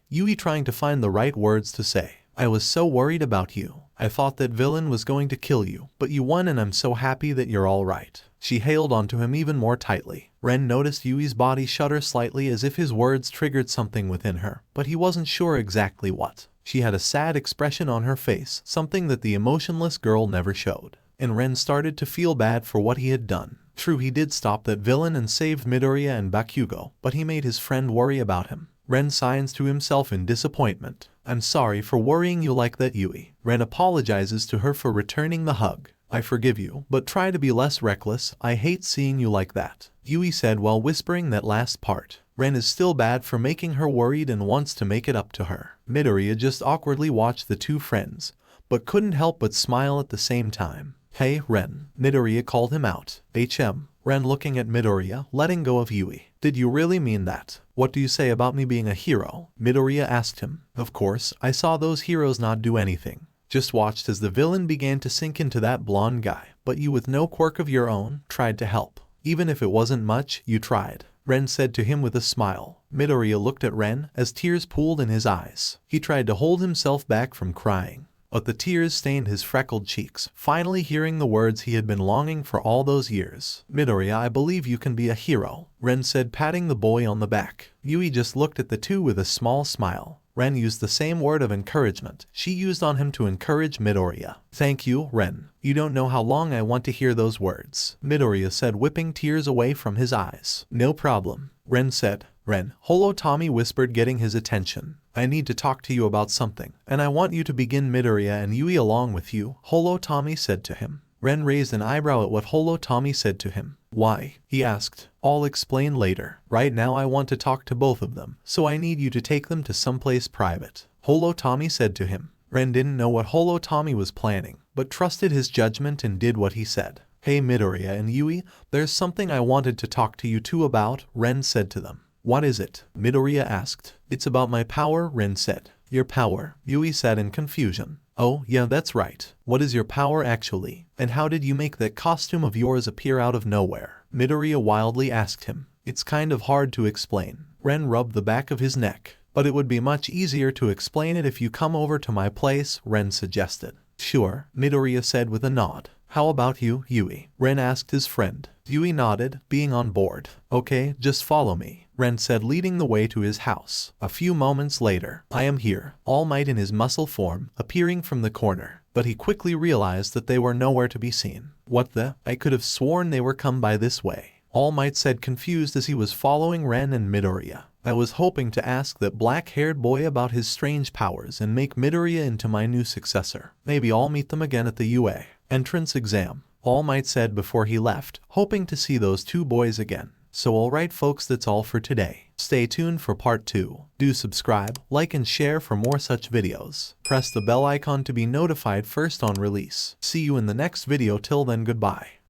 Yui trying to find the right words to say. I was so worried about you. I thought that villain was going to kill you, but you won and I'm so happy that you're alright. She held onto him even more tightly. Ren noticed Yui's body shudder slightly as if his words triggered something within her, but he wasn't sure exactly what. She had a sad expression on her face, something that the emotionless girl never showed. And Ren started to feel bad for what he had done. True, he did stop that villain and saved Midoriya and Bakugo, but he made his friend worry about him. Ren signs to himself in disappointment. I'm sorry for worrying you like that, Yui. Ren apologizes to her for returning the hug. I forgive you, but try to be less reckless. I hate seeing you like that, Yui said while whispering that last part. Ren is still bad for making her worried and wants to make it up to her. Midoriya just awkwardly watched the two friends, but couldn't help but smile at the same time. Hey, Ren, Midoriya called him out. Ren looking at Midoriya, letting go of Yui. Did you really mean that? What do you say about me being a hero? Midoriya asked him. Of course, I saw those heroes not do anything. Just watched as the villain began to sink into that blonde guy, but you with no quirk of your own, tried to help. Even if it wasn't much, you tried, Ren said to him with a smile. Midoriya looked at Ren as tears pooled in his eyes. He tried to hold himself back from crying, but the tears stained his freckled cheeks, finally hearing the words he had been longing for all those years. Midoriya, I believe you can be a hero, Ren said, patting the boy on the back. Yui just looked at the two with a small smile. Ren used the same word of encouragement she used on him to encourage Midoriya. Thank you, Ren. You don't know how long I want to hear those words, Midoriya said, whipping tears away from his eyes. No problem, Ren said. Ren, Holotomi whispered, getting his attention. I need to talk to you about something, and I want you to begin. Midoriya and Yui along with you, Holotomi said to him. Ren raised an eyebrow at what Holotomi said to him. Why? He asked. I'll explain later. Right now I want to talk to both of them, so I need you to take them to someplace private, Holotomi said to him. Ren didn't know what Holotomi was planning, but trusted his judgment and did what he said. Hey Midoriya and Yui, there's something I wanted to talk to you two about, Ren said to them. What is it? Midoriya asked. It's about my power, Ren said. Your power? Yui said in confusion. Oh, yeah, that's right. What is your power actually? And how did you make that costume of yours appear out of nowhere? Midoriya wildly asked him. It's kind of hard to explain. Ren rubbed the back of his neck. But it would be much easier to explain it if you come over to my place, Ren suggested. Sure, Midoriya said with a nod. How about you, Yui? Ren asked his friend. Yui nodded, being on board. Okay, just follow me, Ren said, leading the way to his house. A few moments later, I am here, All Might in his muscle form, appearing from the corner. But he quickly realized that they were nowhere to be seen. What the? I could have sworn they were come by this way, All Might said, confused as he was following Ren and Midoriya. I was hoping to ask that black-haired boy about his strange powers and make Midoriya into my new successor. Maybe I'll meet them again at the UA entrance exam, All Might said before he left, hoping to see those two boys again. So alright folks, that's all for today. Stay tuned for part 2. Do subscribe, like and share for more such videos. Press the bell icon to be notified first on release. See you in the next video. Till then, goodbye.